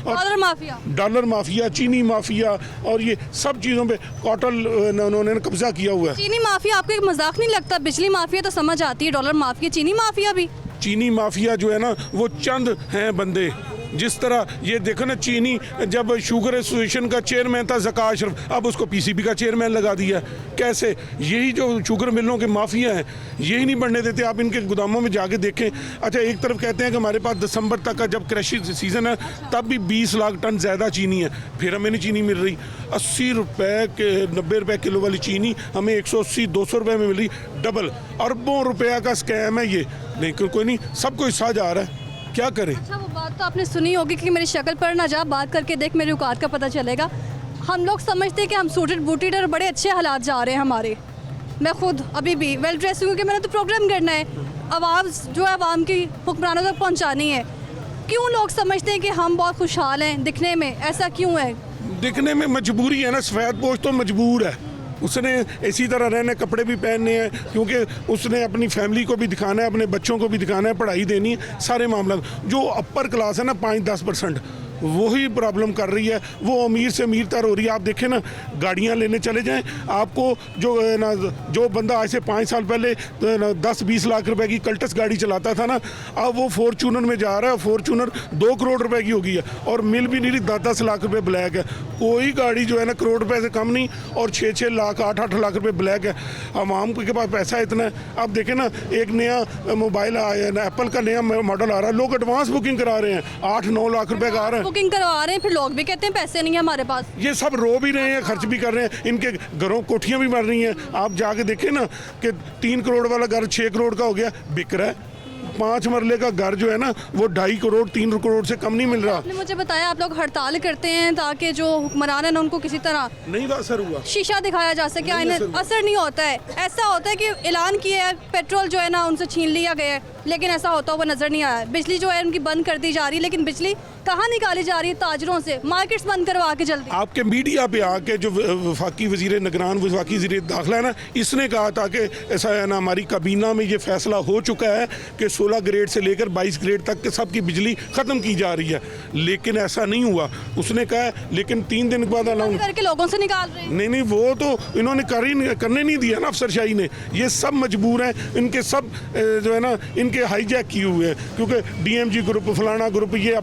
डॉलर माफिया, चीनी माफिया, और ये सब चीज़ों पे टोटल उन्होंने कब्जा किया हुआ है। चीनी माफिया आपको एक मजाक नहीं लगता? बिजली माफिया तो समझ आती है, डॉलर माफिया, चीनी माफिया भी। चीनी माफिया जो है ना वो चंद हैं बंदे, जिस तरह ये देखो ना, चीनी जब शुगर एसोसिएशन का चेयरमैन था ज़का अशरफ, अब उसको पीसीबी का चेयरमैन लगा दिया। कैसे? यही जो शुगर मिलों के माफिया हैं, यही नहीं बढ़ने देते। आप इनके गोदामों में जाके देखें। अच्छा, एक तरफ कहते हैं कि हमारे पास दिसंबर तक का जब कृषि सीज़न है तब भी 20 लाख टन ज़्यादा चीनी है, फिर हमें नहीं चीनी मिल रही। 80 रुपये के 90 रुपये किलो वाली चीनी हमें 180-200 रुपये में मिल रही, डबल। अरबों रुपया का स्कैम है ये। लेकिन कोई नहीं, सबको हिस्सा जा रहा है, क्या करें? अच्छा, वो बात तो आपने सुनी होगी कि मेरी शक्ल पर ना जा, बात करके देख, मेरी औकात का पता चलेगा। हम लोग समझते हैं कि हम सूटेड बूटेड और बड़े अच्छे हालात जा रहे हैं हमारे। मैं खुद अभी भी वेल ड्रेस हूँ क्योंकि मैंने तो प्रोग्राम करना है, आवाज़ जो है आवाम की हुक्मरानों तक पहुँचानी है। क्यों लोग समझते हैं कि हम बहुत खुशहाल हैं दिखने में? ऐसा क्यों है? दिखने में मजबूरी है ना, सफ़ेद पोश तो मजबूर है, उसने इसी तरह रहने, कपड़े भी पहनने हैं, क्योंकि उसने अपनी फैमिली को भी दिखाना है, अपने बच्चों को भी दिखाना है, पढ़ाई देनी है, सारे मामला। जो अपर क्लास है ना 5-10%, वही प्रॉब्लम कर रही है, वो अमीर से अमीर तर हो रही है। आप देखें ना, गाड़ियां लेने चले जाएं, आपको जो ना, जो बंदा आज से 5 साल पहले 10-20 लाख रुपए की कल्टस गाड़ी चलाता था ना, अब वो फॉर्चूनर में जा रहा है, फॉर्चूनर 2 करोड़ रुपए की हो गई है और मिल भी नहीं रही, 10-10 लाख रुपए ब्लैक है। कोई गाड़ी जो है ना करोड़ रुपए से कम नहीं, और 6-6 लाख 8-8 लाख रुपए ब्लैक है। आवाम के पास पैसा इतना है। अब देखें ना, एक नया मोबाइल आया ना, एप्पल का नया मॉडल आ रहा है, लोग एडवांस बुकिंग करा रहे हैं, 8-9 लाख रुपए का आ रहा है, बुकिंग करवा रहे हैं, फिर लोग भी कहते हैं पैसे नहीं है हमारे पास। ये सब रो भी रहे हैं, खर्च भी कर रहे हैं, इनके घरों कोठियां भी मर रही हैं। आप जाके देखें ना कि 3 करोड़ वाला घर 6 करोड़ का हो गया, बिक रहा है। 5 मरले का घर जो है ना, वो 2.5 करोड़ 3 करोड़ से कम नहीं मिल रहा। आपने मुझे बताया आप लोग हड़ताल करते हैं ताकि जो हुक्मरान है ना उनको किसी तरह नहीं असर हुआ, शीशा दिखाया जा सके, असर नहीं होता है। ऐसा होता है कि ऐलान किया है, पेट्रोल जो है ना उनसे छीन लिया गया है, लेकिन ऐसा होता हुआ नजर नहीं आया। बिजली जो है उनकी बंद कर दी जा रही है, लेकिन बिजली कहाँ निकाली जा रही है? ताजरों से, मार्केट्स बंद करवा के जल्दी। आपके मीडिया पे आके जो वफाकी वज़ीर निगरान, वफाकी वज़ीर दाखिला है ना, इसने कहा था कि ऐसा है ना, हमारी काबीना में ये फैसला हो चुका है कि 16 ग्रेड से लेकर 22 ग्रेड तक के सबकी बिजली ख़त्म की जा रही है, लेकिन ऐसा नहीं हुआ। उसने कहा, लेकिन 3 दिन के बाद अनाउंस करके लोगों से निकाल रहे हैं। नहीं, वो तो इन्होंने करने नहीं दिया ना अफसरशाही ने। ये सब मजबूर हैं, इनके सब जो है ना, इनके हाईजैक किए हुए हैं, क्योंकि DMG ग्रुप, फलाना ग्रुप, ये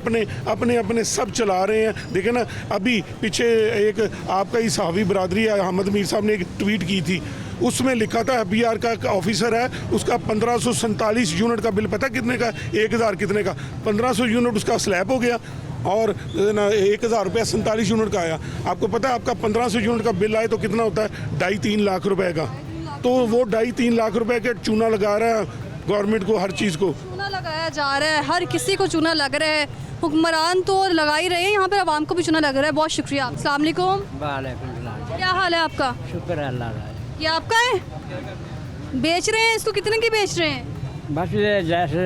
अपने सब चला रहे हैं। देखें ना, अभी पीछे एक आपका ही सहावी बरादरी है, अहमद मीर साहब ने एक ट्वीट की थी, उसमें लिखा था FBR का ऑफिसर है, उसका 1547 यूनिट का बिल, पता कितने का? 1000 कितने का? 1500 यूनिट उसका स्लैब हो गया और ना 1000 रुपया 47 यूनिट का आया। आपको पता है आपका 1500 यूनिट का बिल आए तो कितना होता है? 2.5-3 लाख रुपए का। तो वो 2.5-3 लाख रुपए के चूना लगा रहा है गवर्नमेंट को, हर चीज़ को चूना लगाया जा रहा है, हर किसी को चूना लग रहा है। हुक्मरान तो लगा ही रहे हैं, यहाँ पर आवाम को भी चूना लग रहा है। बहुत शुक्रिया। अस्सलाम वालेकुम। क्या हाल है आपका? शुक्र है अल्लाह का। ये आपका है? बेच रहे हैं इसको? कितने की बेच रहे हैं? बस ये जैसे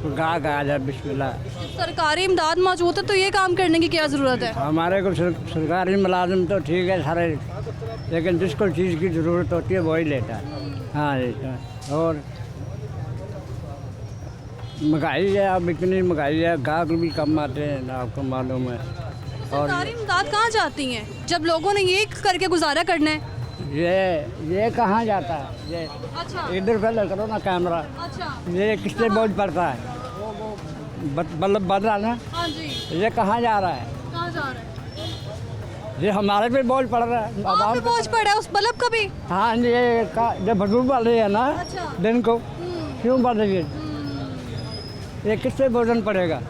गा जाए बिस्मिल्लाह। सरकारी इमदाद मौजूद है तो ये काम करने की क्या ज़रूरत है? हमारे को सरकारी मुलाजिम तो ठीक है सारे, लेकिन जिसको चीज़ की ज़रूरत होती है वही लेता है। हाँ, और महंगाई है, अब इतनी महंगाई है, गाहक भी कम आते हैं, आपको मालूम है। और सरकारी इमदाद कहाँ जाती हैं जब लोगों ने ये करके गुजारा करना है? ये कहाँ जाता है? ये अच्छा, इधर पहले करो ना कैमरा। अच्छा, ये किससे बोझ पड़ता है? बल्ब बदला ना। हाँ जी। ये कहाँ जा रहा है? कहाँ जा रहा है? ये हमारे पे बोझ पड़ रहा है। आप पे बोझ पड़ा है उस बल्ब का भी? हाँ, ये जब भजूर बढ़ रही है ना अच्छा। दिन को, क्यों बढ़ रही है? ये किससे भोजन पड़ेगा?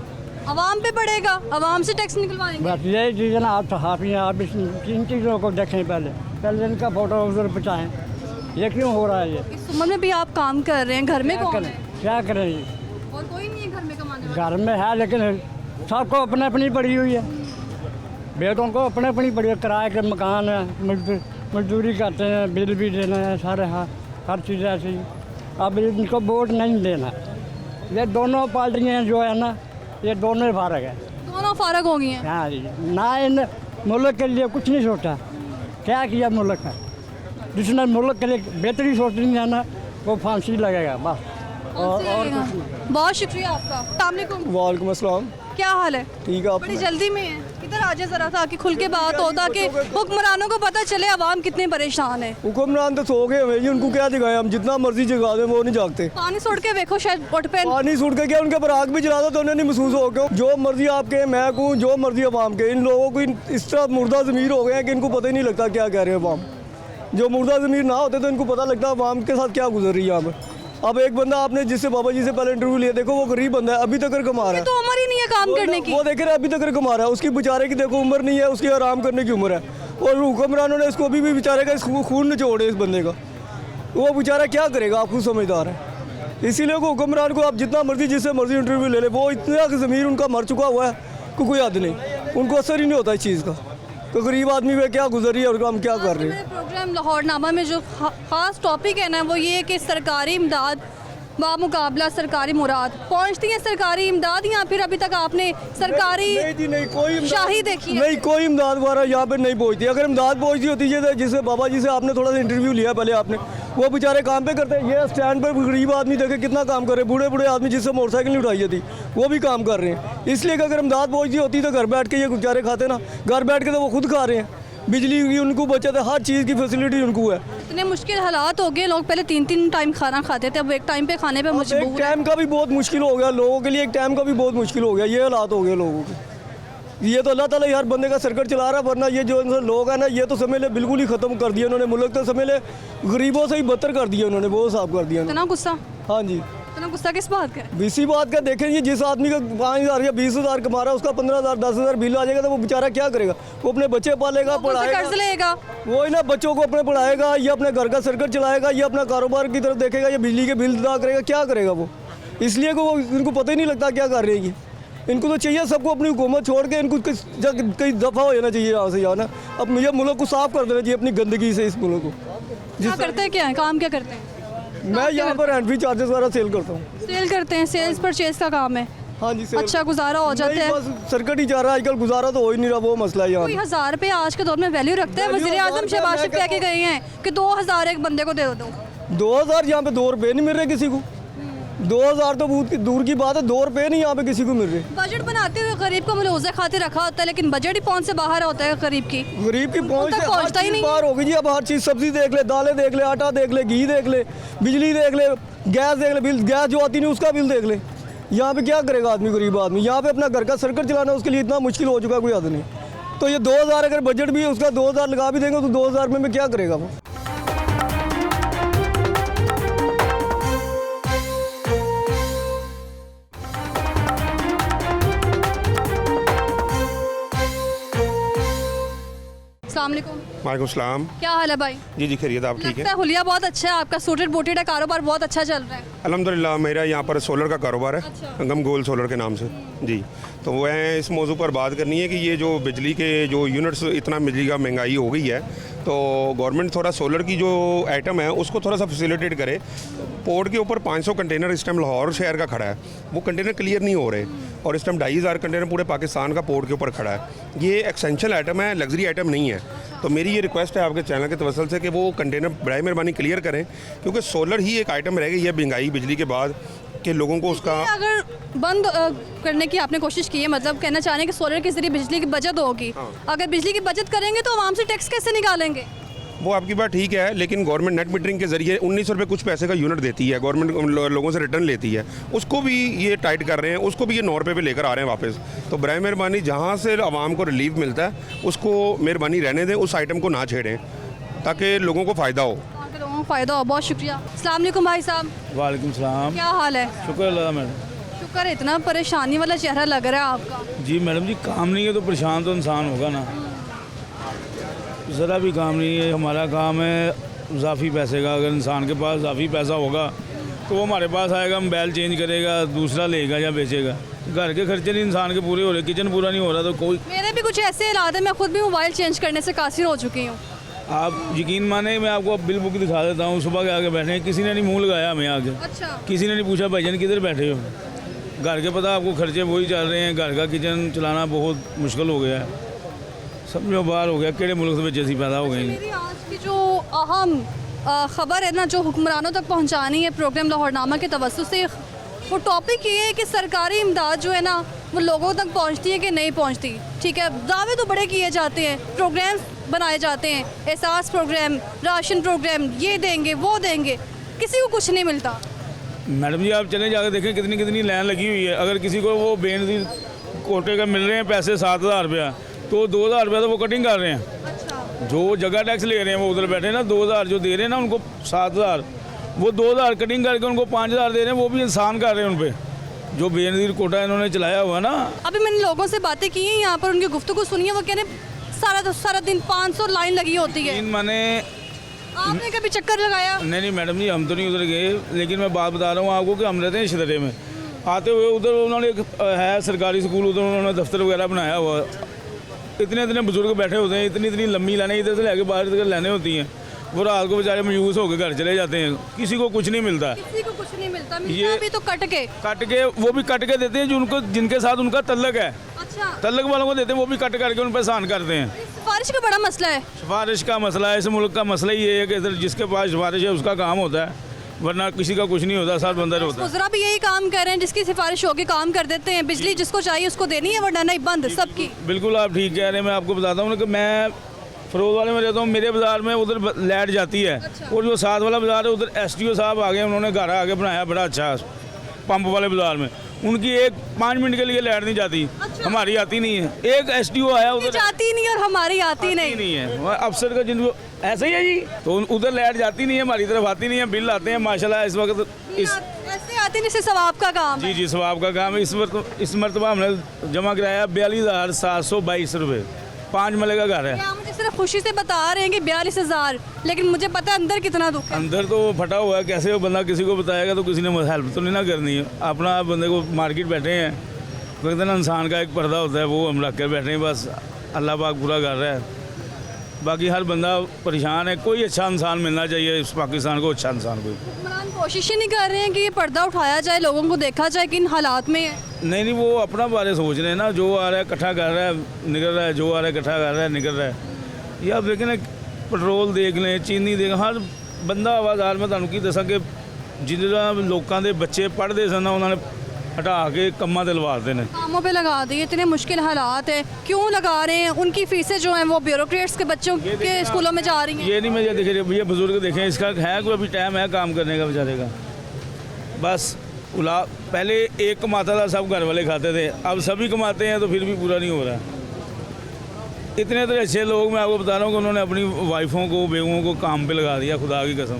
आवाम पे पड़ेगा, आवाम से टैक्स निकलवाएंगे। बस यही चीज़ है ना, आप सहाफ़ी हैं, आप इस 3 चीज़ों को देखें, पहले इनका फोटो उधर बचाएं। ये क्यों हो रहा है? ये इस उम्र में भी आप काम कर रहे हैं, घर में कौन है? क्या करें जी? और कोई नहीं है घर में कमाने वाला? घर में है, लेकिन सबको अपने अपनी पड़ी हुई है। बेटों को अपने अपनी पड़ी है, किराए के मकान है, मजदूरी करते हैं, बिल भी देना है, सारे हर चीज़ ऐसी। अब इनको वोट नहीं देना। ये दोनों पार्टियाँ जो है ना, ये दोनों ही फारग है। दोनों फारग हो गई हैं। हाँ जी, ना इन मुल्क के लिए कुछ नहीं सोचा। क्या किया मुल्क का? जिसने मुल्क के लिए बेहतरी सोचनी है ना, वो फांसी लगेगा बस। और बहुत शुक्रिया आपका। अस्सलाम वालेकुम। वालेकुम अस्सलाम। क्या हाल है? ठीक है। बड़ी जल्दी में है? इधर आ जाए जरा ताकि खुल के बात हो, ताकि हुक्मरानों को पता चले अवाम कितने परेशान है। हुक्मरान तो सो गए हैं जी, उनको क्या जगाए, हम जितना मर्जी जगा दें वो नहीं जागते। पानी सुट के देखो, शायद उठ पे पानी सुट के क्या उनके पर आग भी जला दो तो उन्हें नहीं महसूस हो गया। जो मर्जी आपके मैं कहूँ, जो मर्जी अवाम के, इन लोगों को इस तरह मुर्दा ज़मीर हो गए हैं कि इनको पता ही नहीं लगता क्या कह रहे हैं अवाम। जो मुर्दा ज़मीर ना होते तो इनको पता लगता अवाम के साथ क्या गुजर रही है यहाँ पर। अब एक बंदा आपने जिससे बाबा जी से पहले इंटरव्यू लिया, देखो वो गरीब बंदा है, अभी तक कमा रहा है, तो उम्र ही नहीं है काम करने की। वो देख रहे अभी तक कमा रहा है, उसकी बेचारे की देखो उम्र नहीं है, उसकी आराम करने की उम्र है। और हुक्मरानों ने इसको अभी भी बेचारे का खून निचोड़े इस बंदे का, वो बेचारा क्या करेगा, आप खुद समझदार है। इसीलिए हुक्मरान को आप जितना मर्जी जिससे मर्जी इंटरव्यू ले ले, वो इतना ज़मीर उनका मर चुका हुआ है कि कोई याद नहीं, उनको असर ही नहीं होता इस चीज़ का। तो गरीब आदमी पे क्या गुजर रही है और हम क्या कर रहे हैं। प्रोग्राम लाहौरनामा में जो ख़ास टॉपिक है ना, वो ये है कि सरकारी इमदाद बामुकाबला सरकारी मुराद पहुंचती है सरकारी इमदाद, या फिर अभी तक आपने सरकारी नहीं कोई शाही देखी है? नहीं, कोई इमदाद वगैरह यहाँ पे नहीं पहुँचती। अगर इमदाद पहुँचती होती है, जिसे बाबा जी से आपने थोड़ा सा इंटरव्यू लिया पहले आपने, वो बेचारे काम पे करते हैं। ये स्टैंड पर गरीब आदमी देखे कितना काम कर रहे हैं, बूढ़े बूढ़े आदमी जिससे मोटरसाइकिल नहीं उठाई थी वो भी काम कर रहे हैं। इसलिए कि अगर इमदाद पहुँचती होती तो घर बैठ के ये बेचारे खाते ना, घर बैठ के तो वो खुद खा रहे हैं, बिजली की उनको बचत है, हर चीज़ की फैसिलिटी उनको है। इतने मुश्किल हालात हो गए, लोग पहले 3-3 टाइम खाना खाते थे, अब एक टाइम पे खाने पे मजबूर। एक टाइम का भी बहुत मुश्किल हो गया लोगों के लिए, एक टाइम का भी बहुत मुश्किल हो गया, ये हालात हो गए लोगों के। ये तो अल्लाह ताला हर बंदे का सर्कट चला रहा है, वरना ये जो लोग हैं ना, ये तो समझ ले बिल्कुल ही ख़त्म कर दिया उन्होंने मुल्क, तो समझ ले गरीबों से ही बदतर कर दिया उन्होंने, बहुत साफ कर दिया। इतना गुस्सा? हाँ जी। इतना गुस्सा किस बात का? इसी बात का देखेंगे, जिस आदमी का 5,000 या 20,000 कमा रहा है, उसका 15,000 10,000 बिल आ जाएगा तो वो बेचारा क्या करेगा? वो अपने बच्चे पालेगा, पढ़ाएगा, कर्ज लेगा, वो ही ना बच्चों को अपने पढ़ाएगा, या अपने घर का सर्कट चलाएगा, या अपना कारोबार की तरफ देखेगा, या बिजली के बिल अदा करेगा, क्या करेगा वो? इसलिए कि वो इनको पता ही नहीं लगता क्या कर रही है। इनको तो चाहिए सबको अपनी हुकूमत छोड़ के इनको कई दफ़ा हो जाना चाहिए यहाँ से जाना, अब ये मुल्क को साफ़ कर देना चाहिए अपनी गंदगी से, इस मुल्क को। क्या करते हैं, क्या है काम, क्या करते हैं? मैं यहाँ पर एंट्री चार्जेस वगैरह सेल करता हूँ। सेल करते हैं, सेल्स परचेज का काम है? हाँ जी। अच्छा गुजारा हो जाता है? बस सर्कट ही जा रहा है आजकल, गुजारा तो हो ही नहीं रहा, वो मसला है। कोई 1000 रुपये आज के दौर में वैल्यू रखता है? वज़ीर आज़म शहबाज शरीफ कह के गए हैं कि 2000 एक बंदे को दे दो। 2000 यहाँ पे 2 रुपये नहीं मिल रहे किसी को, 2000 तो बहुत दूर की बात है, 2 रुपये नहीं यहाँ पे किसी को मिल रहे। बजट बनाते हुए गरीब को मलूज़े खाते रखा होता है, लेकिन बजट ही पहुँच से बाहर होता है गरीब की पहुँच से पहुँचता ही नहीं। बाहर होगी जी। अब हर चीज़, सब्जी देख ले, दालें देख ले, आटा देख ले, घी देख ले, बिजली देख ले, गैस देख ले, बिल गैस जो आती नहीं उसका बिल देख ले। यहाँ पे क्या करेगा आदमी, गरीब आदमी? यहाँ पे अपना घर का सर्कट चलाना उसके लिए इतना मुश्किल हो चुका है, कोई हद नहीं। तो ये 2000 अगर बजट भी उसका 2000 लगा भी देंगे तो 2000 में क्या करेगा वो? वालेकुम सलाम। क्या हाल है भाई? जी खैरियत, आप ठीक लगता है हुलिया बहुत अच्छा है आपका, सूटेड बूटेड है, कारोबार बहुत अच्छा चल रहा है। अल्हम्दुलिल्लाह, मेरा यहाँ पर सोलर का कारोबार है। अच्छा। गम गोल सोलर के नाम से जी। तो वह इस मौजू पर बात करनी है कि ये जो बिजली के जो यूनिट्स, इतना बिजली का महंगाई हो गई है, तो गवर्नमेंट थोड़ा सोलर की जो आइटम है उसको थोड़ा सा फैसिलिटेट करे। पोर्ट के ऊपर 500 कंटेनर इस टाइम लाहौर शहर का खड़ा है, वो कंटेनर क्लियर नहीं हो रहे, और इस टाइम 2,500 कंटेनर पूरे पाकिस्तान का पोर्ट के ऊपर खड़ा है। ये एसेंशियल आइटम है, लग्जरी आइटम नहीं है। तो मेरी ये रिक्वेस्ट है आपके चैनल के तवसल से कि वो कंटेनर बराए मेहरबानी क्लियर करें, क्योंकि सोलर ही एक आइटम रह गई है महंगाई बिजली के बाद कि लोगों को उसका अगर बंद करने की आपने कोशिश की है, मतलब कहना चाह रहे हैं कि सोलर के जरिए बिजली की बचत होगी। अगर बिजली की बचत करेंगे तो आवाम से टैक्स कैसे निकालेंगे? वो आपकी बात ठीक है, लेकिन गवर्नमेंट नेट मीटरिंग के जरिए 1900 रुपये कुछ पैसे का यूनिट देती है, गवर्नमेंट लोगों से रिटर्न लेती है, उसको भी ये टाइट कर रहे हैं, उसको भी ये 9 रुपये पे लेकर आ रहे हैं वापस। तो बराए मेहरबानी जहाँ से आवाम को रिलीफ मिलता है उसको मेहरबानी रहने दें, उस आइटम को ना छेड़ें ताकि लोगों को फ़ायदा हो। लोगों को फ़ायदा हो। बहुत शुक्रिया। अस्सलाम वालेकुम भाई साहब। वालेकुम सलाम। क्या हाल है? शुक्र अल्लाह मैडम। शुक्र, इतना परेशानी वाला चेहरा लग रहा है आपका। जी मैडम जी, काम नहीं है तो परेशान तो इंसान होगा ना, ज़रा भी काम नहीं है। हमारा काम है इजाफी पैसे का, अगर इंसान के पास इजाफी पैसा होगा तो वो हमारे पास आएगा, मोबाइल चेंज करेगा, दूसरा लेगा या बेचेगा। घर के खर्चे नहीं इंसान के पूरे हो रहे, किचन पूरा नहीं हो रहा, तो कोई। मेरे भी कुछ ऐसे हालात है, मैं खुद भी मोबाइल चेंज करने से कासिर हो चुकी हूँ। आप यकीन माने, मैं आपको बिल बुक दिखा देता हूँ। सुबह के आगे बैठे हैं, किसी ने नहीं मुँह लगाया हमें आगे। अच्छा। किसी ने नहीं पूछा भाईजान किधर बैठे हो। घर के पता आपको खर्चे वही चल रहे हैं, घर का किचन चलाना बहुत मुश्किल हो गया है, समझो बाहर हो गया, केड़े मुल्क से जैसी पैदा हो गई। मेरी आज की जो अहम ख़बर है ना, जो हुक्मरानों तक पहुंचानी है प्रोग्राम लाहौरनामा के तवज्जुह से, वो टॉपिक ये है कि सरकारी इमदाद जो है ना वो लोगों तक पहुंचती है कि नहीं पहुंचती। ठीक है, दावे तो बड़े किए जाते हैं, प्रोग्राम्स बनाए जाते हैं, एहसास प्रोग्राम, राशन प्रोग्राम, ये देंगे वो देंगे, किसी को कुछ नहीं मिलता। मैडम जी आप चले जाकर देखें कितनी कितनी लाइन लगी हुई है। अगर किसी को वो बेनजीर कोटे का मिल रहे हैं पैसे 7,000 रुपया, तो 2,000 रुपया तो वो कटिंग कर रहे हैं। अच्छा। जो जगह टैक्स ले रहे हैं वो उधर बैठे हैं ना, 2,000 जो दे रहे हैं ना उनको 7,000, वो 2,000 कटिंग करके उनको 5,000 दे रहे हैं, वो भी इंसान कर रहे हैं उन पर। जो बेनजीर कोटा इन्होंने चलाया हुआ ना। अभी मैंने लोगों से बातें की हैं यहाँ पर, उनकी गुफ्तगू सुनी है, वो कह रहे हैं सारा दिन 500 लाइन लगी होती है। मैंने आपने कभी चक्कर लगाया? नहीं मैडम जी हम तो नहीं उधर गए, लेकिन मैं बात बता रहा हूँ आपको कि हम रहते हैं शिदरे में। आते हुए उधर उन्होंने एक है सरकारी स्कूल, उधर उन्होंने दफ्तर वगैरह बनाया हुआ। इतने इतने बुजुर्ग बैठे होते हैं, इतनी इतनी लंबी लाइनें इधर से लेके बाहर तक लाइनें होती हैं। वो रात को बेचारे मायूस होकर घर चले जाते हैं, किसी को कुछ नहीं मिलता। किसी को कुछ नहीं मिलता, ये भी तो कट के वो भी कट के देते हैं जिनके साथ उनका तल्लक है। अच्छा। तल्लक वालों को देते हैं, वो भी कट करके उन पर एहसान करते हैं। सिफारिश का बड़ा मसला है। सिफारिश का मसला है, इस मुल्क का मसला ही है कि इधर जिसके पास सिफारिश है उसका काम होता है, वरना किसी का कुछ नहीं होता, साथ बंदर होता है। मुजरा भी यही काम कर रहे हैं, जिसकी सिफारिश होगी काम कर देते हैं, बिजली जिसको चाहिए उसको देनी है, वरना नहीं बंद सबकी। बिल्कुल आप ठीक कह रहे हैं। मैं आपको बताता हूँ कि मैं फरोज वाले में रहता हूँ, मेरे बाज़ार में उधर लाइट जाती है। और जो साथ वाला बाज़ार है उधर SDO साहब आ गए, उन्होंने घर आगे बनाया बड़ा अच्छा पंप वाले बाज़ार में। उनकी 5 मिनट के लिए लाइट नहीं जाती। अच्छा। हमारी आती नहीं है। एक SDO आया उधर जाती नहीं और हमारी आती नहीं है। अफसर का जिनको ऐसा ही है जी, तो उधर लाइट जाती नहीं है, हमारी तरफ आती नहीं है। बिल आते हैं माशाल्लाह इस वक्त ऐसे आती नहीं, सिर्फ सवाब का काम। जी सवाब का काम है। इस मरतबा हमने जमा कराया 42,722 रुपये। 5 मले का घर है। आप मुझे सिर्फ खुशी से बता रहे हैं कि 42,000, लेकिन मुझे पता है अंदर कितना दुख है। अंदर तो फटा हुआ है, कैसे वो बंदा किसी को बताएगा, तो किसी ने हेल्प तो नहीं ना करनी है। अपना बंदे को मार्केट बैठे हैं, तो कहते ना इंसान का एक पर्दा होता है, वो हम रख कर बैठे हैं, बस अल्लाह पाक पूरा कर रहा है। बाकी हर बंदा परेशान है, कोई अच्छा इंसान मिलना चाहिए इस पाकिस्तान को, अच्छा इंसान कोई। हुक्मरान कोशिश ही नहीं कर रहे हैं कि ये पर्दा उठाया जाए, लोगों को देखा जाए कि इन हालात में है। नहीं वो अपना बारे सोच रहे हैं ना, जो आ रहा है इकट्ठा कर रहा है निकल रहा है, जो आ रहा है इकट्ठा कर रहा है निकल रहा है। ये आप देखें ना, पेट्रोल देख लें, चीनी देख, हर बंदा बाजार में ਤੁਹਾਨੂੰ ਕੀ ਦੱਸਾਂ कि जिन्हें लोगों के बच्चे पढ़ते सन उन्होंने हटा के कम्मा दिलवाते हैं। कामों पे लगा दिए, इतने मुश्किल हालात है, क्यों लगा रहे हैं? उनकी फीसें जो हैं वो ब्यूरोक्रेट्स के बच्चों के स्कूलों में जा रही हैं। ये नहीं मैं ये देख रही भैया, बुजुर्ग देखें, इसका है कोई अभी टाइम है काम करने का बेचारे का। बस पहले एक कमाता था, सब घर वाले खाते थे, अब सभी कमाते हैं तो फिर भी पूरा नहीं हो रहा। इतने तो अच्छे लोग, मैं आपको बता रहा हूँ कि उन्होंने अपनी वाइफों को बेगों को काम पे लगा दिया, खुदा की कसम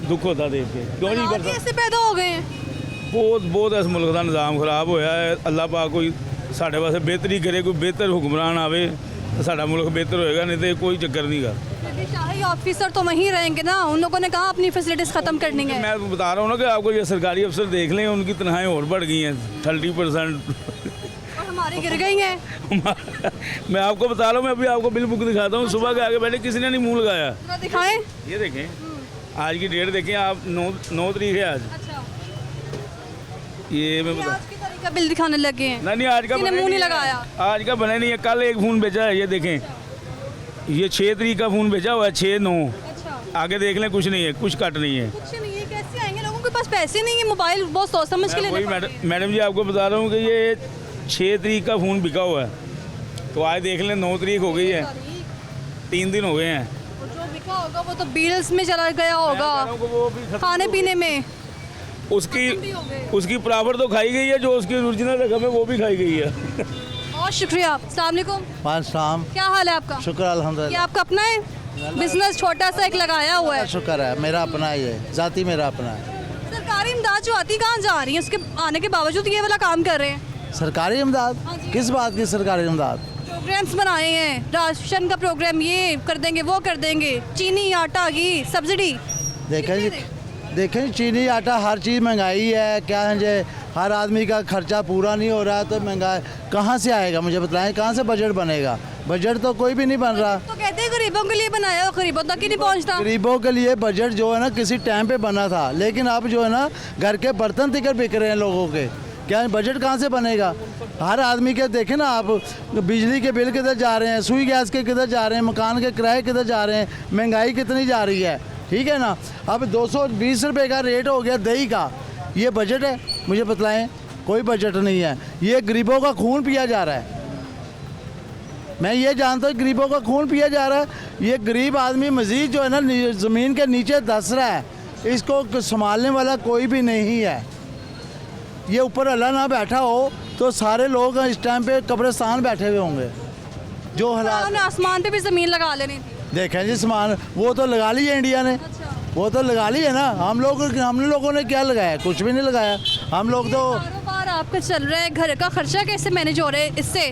दुख होता देख के। क्यों नहीं करता? कैसे पैदा हो गए हैं? बहुत इस मुल्क का निज़ाम खराब होया है। अल्लाह पाक कोई साढ़े वास्ते बेहतरी करे, कोई बेहतर हुक्मरान आवे तो साड़ा मुल्क बेहतर होएगा, नहीं तो कोई चक्कर नहीं का। शाही ऑफिसर तो वहीं रहेंगे ना, उन लोगों ने कहा अपनी फैसिलिटीज़ ख़त्म करनी है। मैं बता रहा हूँ ना कि आपको ये सरकारी अफसर देख लें, उनकी तनख्वाहें और बढ़ गई हैं 30%। और हमारी गिर गई हैं। मैं आपको बता रहा हूँ, मैं अभी आपको बिल बुक दिखाता हूँ, सुबह के आगे बैठे किसी ने नहीं मुँह लगाया। दिखाएं, ये देखें, आज की डेट देखें आप, 9 तारीख है आज। अच्छा। ये मैं बता, आज की तारीख का बिल दिखाने लगे हैं। नहीं आज का मुँह नहीं लगाया, आज का बना नहीं है। कल एक फ़ोन भेजा है, ये देखें, ये 6 तारीख का फ़ोन भेजा हुआ है, 6/9। अच्छा। आगे देख लें, कुछ नहीं है, कुछ कट नहीं है। कुछ नहीं है, कैसे आएंगे? लोगों के पास पैसे नहीं है, मोबाइल बहुत सोच समझ के लेना पड़ता है। मैडम जी आपको बता रहा हूँ कि ये 6 तारीख का फ़ोन बिका हुआ है, तो आज देख लें 9 तारीख हो गई है, 3 दिन हो गए हैं। जो बिका होगा वो तो बिल्स में चला गया होगा, खाने पीने में। उसकी प्रॉफिट तो खाई गई है, जो उसकी ओरिजिनल रकम है वो भी खाई गई है। बहुत शुक्रिया। अस्सलाम वालेकुम। वालेकुम। क्या हाल है आपका? शुक्र अल्हम्दुलिल्लाह। ये आपका अपना है बिजनेस? छोटा सा एक लगाया हुआ है? शुक्र है, मेरा अपना ही है, जाती मेरा अपना है। सरकारी इमदाद जो आती कहाँ जा रही है? उसके आने के बावजूद ये वाला काम कर रहे हैं। सरकारी इमदाद? किस बात की सरकारी इमदाद? प्रोग्राम्स बनाए हैं, राशन का प्रोग्राम, ये कर देंगे वो कर देंगे, चीनी आटा घी सब्सिडी। देखें चीनी आटा हर चीज़ महंगाई है, क्या है जे हर आदमी का खर्चा पूरा नहीं हो रहा, तो महंगाई कहाँ से आएगा? मुझे बताएं, कहाँ से बजट बनेगा? बजट तो कोई भी नहीं बन रहा। तो कहते हैं गरीबों के लिए बनाया हो, गरीबों तक ही नहीं पहुँचता। गरीबों के लिए बजट जो है ना किसी टाइम पे बना था, लेकिन अब जो है ना घर के बर्तन तिकर बिक रहे हैं लोगों के, क्या बजट कहाँ से बनेगा? हर आदमी के देखें ना आप, बिजली के बिल किधर जा रहे हैं, सुई गैस के किधर जा रहे हैं, मकान के किराए किधर जा रहे हैं, महंगाई कितनी जा रही है, ठीक है ना। अब 220 रुपये का रेट हो गया दही का, ये बजट है? मुझे बतलाएं, कोई बजट नहीं है। ये गरीबों का खून पिया जा रहा है। मैं ये जानता हूँ गरीबों का खून पिया जा रहा है। ये गरीब आदमी मज़ीद जो है ना ज़मीन के नीचे धंस रहा है, इसको संभालने वाला कोई भी नहीं है। ये ऊपर अल्लाह ना बैठा हो तो सारे लोग इस टाइम पे कब्रिस्तान बैठे हुए होंगे। जो हालात आसमान पे भी ज़मीन लगा लेनी थी। देखें जी सामान वो तो लगा ली है इंडिया ने, वो तो लगा ली है ना। हम लोगों ने क्या लगाया? कुछ भी नहीं लगाया। हम लोग तो कारोबार आपका चल रहा है, घर का खर्चा कैसे मैनेज हो रहा है इससे?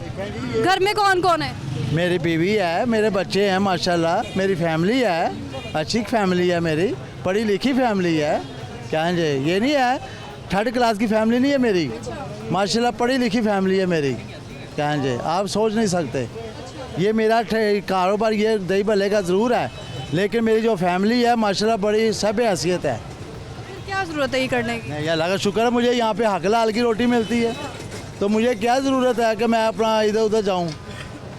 घर में कौन कौन है? मेरी बीवी है, मेरे बच्चे हैं माशाल्लाह, मेरी फैमिली है, अच्छी फैमिली है मेरी, पढ़ी लिखी फैमिली है। क्या है जी, ये नहीं है थर्ड क्लास की फैमिली नहीं है मेरी, माशाल्लाह पढ़ी लिखी फैमिली है मेरी। क्या है जी, आप सोच नहीं सकते। ये मेरा कारोबार ये दही भल्ले का ज़रूर है, लेकिन मेरी जो फैमिली है माशाल्लाह बड़ी सब हैसियत है। क्या ज़रूरत है ये करने की? नहीं, अल्लाह का शुक्र है मुझे यहाँ पे हक लाल की रोटी मिलती है, तो मुझे क्या ज़रूरत है कि मैं अपना इधर उधर जाऊँ?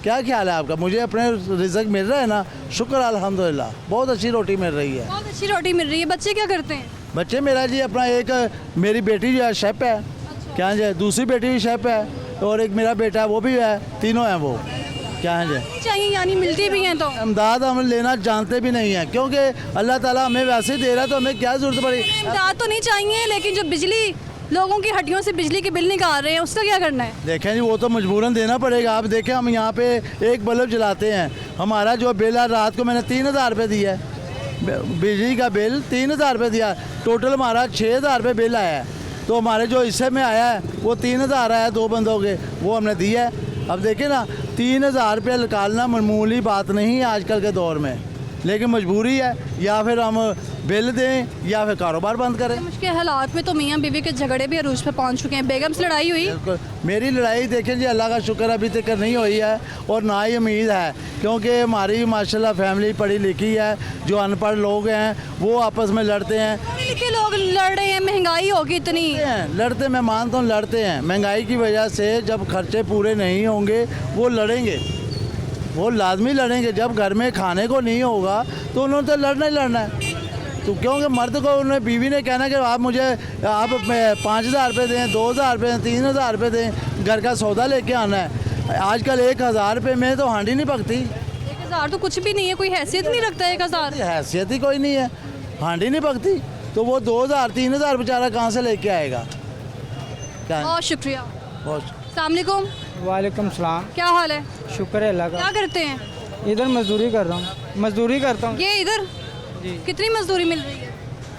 क्या ख्याल है आपका? मुझे अपने रिज़्क मिल रहा है ना, शुक्र अल्हम्दुलिल्लाह, बहुत अच्छी रोटी मिल रही है। बहुत अच्छी रोटी मिल रही है। बच्चे क्या करते हैं? बच्चे मेरा जी अपना एक मेरी बेटी जो है शेफ़ है। क्या है जी, दूसरी बेटी भी शेफ़ है, और एक मेरा बेटा है वो भी है, तीनों हैं वो। क्या है जी, चाहिए यानी मिलती भी हैं तो इमदाद हम लेना जानते भी नहीं है, क्योंकि अल्लाह ताला हमें वैसे ही दे रहा है, तो हमें क्या ज़रूरत पड़ी? इमदाद तो नहीं चाहिए, लेकिन जो बिजली लोगों की हड्डियों से बिजली के बिल निकाल रहे हैं उसका क्या करना है? देखें जी, वो तो मजबूरन देना पड़ेगा। आप देखें हम यहाँ पे एक बल्ब जलाते हैं, हमारा जो बिल है रात को मैंने 3000 रुपये दिया है, बिजली का बिल 3000 रुपये दिया, टोटल हमारा 6000 रुपये बिल आया है। तो हमारे जो हिस्से में आया है वो 3000 आया है 2 बंदों के, वो हमने दिया है। अब देखिए ना, 3000 रुपये निकालना मामूली बात नहीं है आजकल के दौर में, लेकिन मजबूरी है, या फिर हम बिल दें या फिर कारोबार बंद करें। मुश्किल हालात में तो मियाँ बीवी के झगड़े भी अरूज पे पहुंच चुके हैं। बेगम से लड़ाई हुई? मेरी लड़ाई देखें जी अल्लाह का शुक्र अभी तक नहीं हुई है, और ना ही उम्मीद है, क्योंकि हमारी माशाल्लाह फैमिली पढ़ी लिखी है। जो अनपढ़ लोग हैं वो आपस में लड़ते हैं। पढ़े लिखे लोग लड़ रहे हैं, महंगाई होगी इतनी। लड़ते, मैं मानता हूँ लड़ते हैं, महंगाई की वजह से जब खर्चे पूरे नहीं होंगे वो लड़ेंगे, वो लाजमी लड़ेंगे। जब घर में खाने को नहीं होगा तो उन्होंने तो लड़ना ही लड़ना है। तो क्योंकि मर्द को उन्हें बीवी ने कहना कि आप मुझे 5000 रुपये दें, 2000 रुपये दें, 3000 रुपये दें, घर का सौदा लेके आना है। आजकल 1000 रुपये में तो हांडी नहीं पकती। 1000 तो कुछ भी नहीं है, कोई हैसियत नहीं रखता है 1000। हैसियत ही कोई नहीं है, हांडी नहीं पकती, तो वो 2000 3000 बेचारा कहाँ से लेके आएगा? बहुत शुक्रिया। अस्सलाम वालेकुम। वालेकुम सलाम। क्या हाल है? शुक्र है अल्लाह का। क्या करते हैं? इधर मजदूरी कर रहा हूँ, मजदूरी करता हूँ। ये इधर कितनी मजदूरी मिल रही है?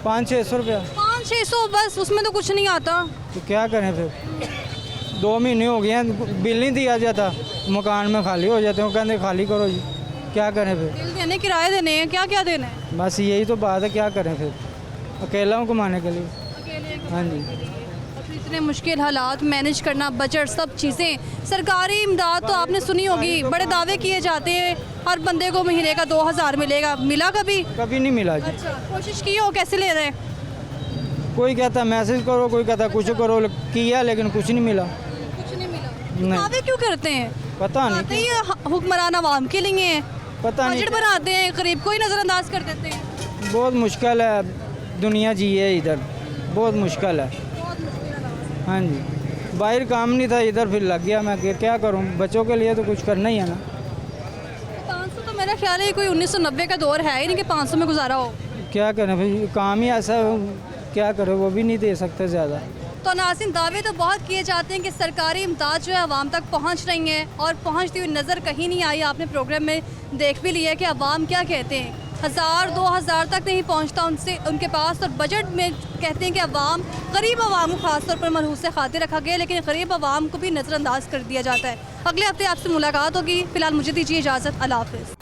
500-600 रुपया। 500-600 बस, उसमें तो कुछ नहीं आता। तो क्या करें फिर? 2 महीने हो गए हैं, बिल नहीं दिया जाता, मकान में खाली हो जाते हैं, कहते खाली करो जी, क्या करें फिर? बिल देने, किराए देने हैं, क्या क्या देना है? बस यही तो बात है, क्या करें फिर? अकेला हूँ कमाने के लिए। हाँ जी। इतने मुश्किल हालात मैनेज करना, बजट, सब चीज़ें। सरकारी इमदाद तो आपने सुनी होगी, बड़े दावे किए जाते हैं हर बंदे को महीने का 2000 मिलेगा, मिला कभी? कभी नहीं मिला जी। अच्छा, कोशिश की हो? कैसे ले रहे हैं? कोई कहता मैसेज करो, कोई कहता कुछ करो, किया लेकिन कुछ नहीं मिला। कुछ नहीं मिला। दावे क्यों करते हैं? पता नहीं। ये हुक्मरान आवाम के लिए है, पता नहीं। बजट बनाते हैं, गरीब को ही नज़रअंदाज कर देते हैं। बहुत मुश्किल है दुनिया जी है इधर, बहुत मुश्किल है। हाँ जी, बाहर काम नहीं था, इधर फिर लग गया। मैं क्या करूं, बच्चों के लिए तो कुछ करना ही है ना। 500 तो मेरा ख्याल है कोई 1990 का दौर है ही नहीं कि 500 में गुजारा हो। क्या करें भाई, काम ही ऐसा, क्या करें, वो भी नहीं दे सकते ज़्यादा। तो नाज़रीन, दावे तो बहुत किए जाते हैं कि सरकारी इमदाद जो है आवाम तक पहुँच रही है, और पहुँचती हुई नज़र कहीं नहीं आई। आपने प्रोग्राम में देख भी लिया कि अवाम क्या कहते हैं। 1000-2000 तक नहीं पहुंचता उनसे उनके पास, और बजट में कहते हैं कि अवाम, गरीब अवाम को खासतौर पर मनहूस से खातिर रखा गया, लेकिन गरीब अवाम को भी नज़रअंदाज कर दिया जाता है। अगले हफ्ते आपसे मुलाकात होगी। फिलहाल मुझे दीजिए इजाज़त। अल्लाह हाफ़िज़।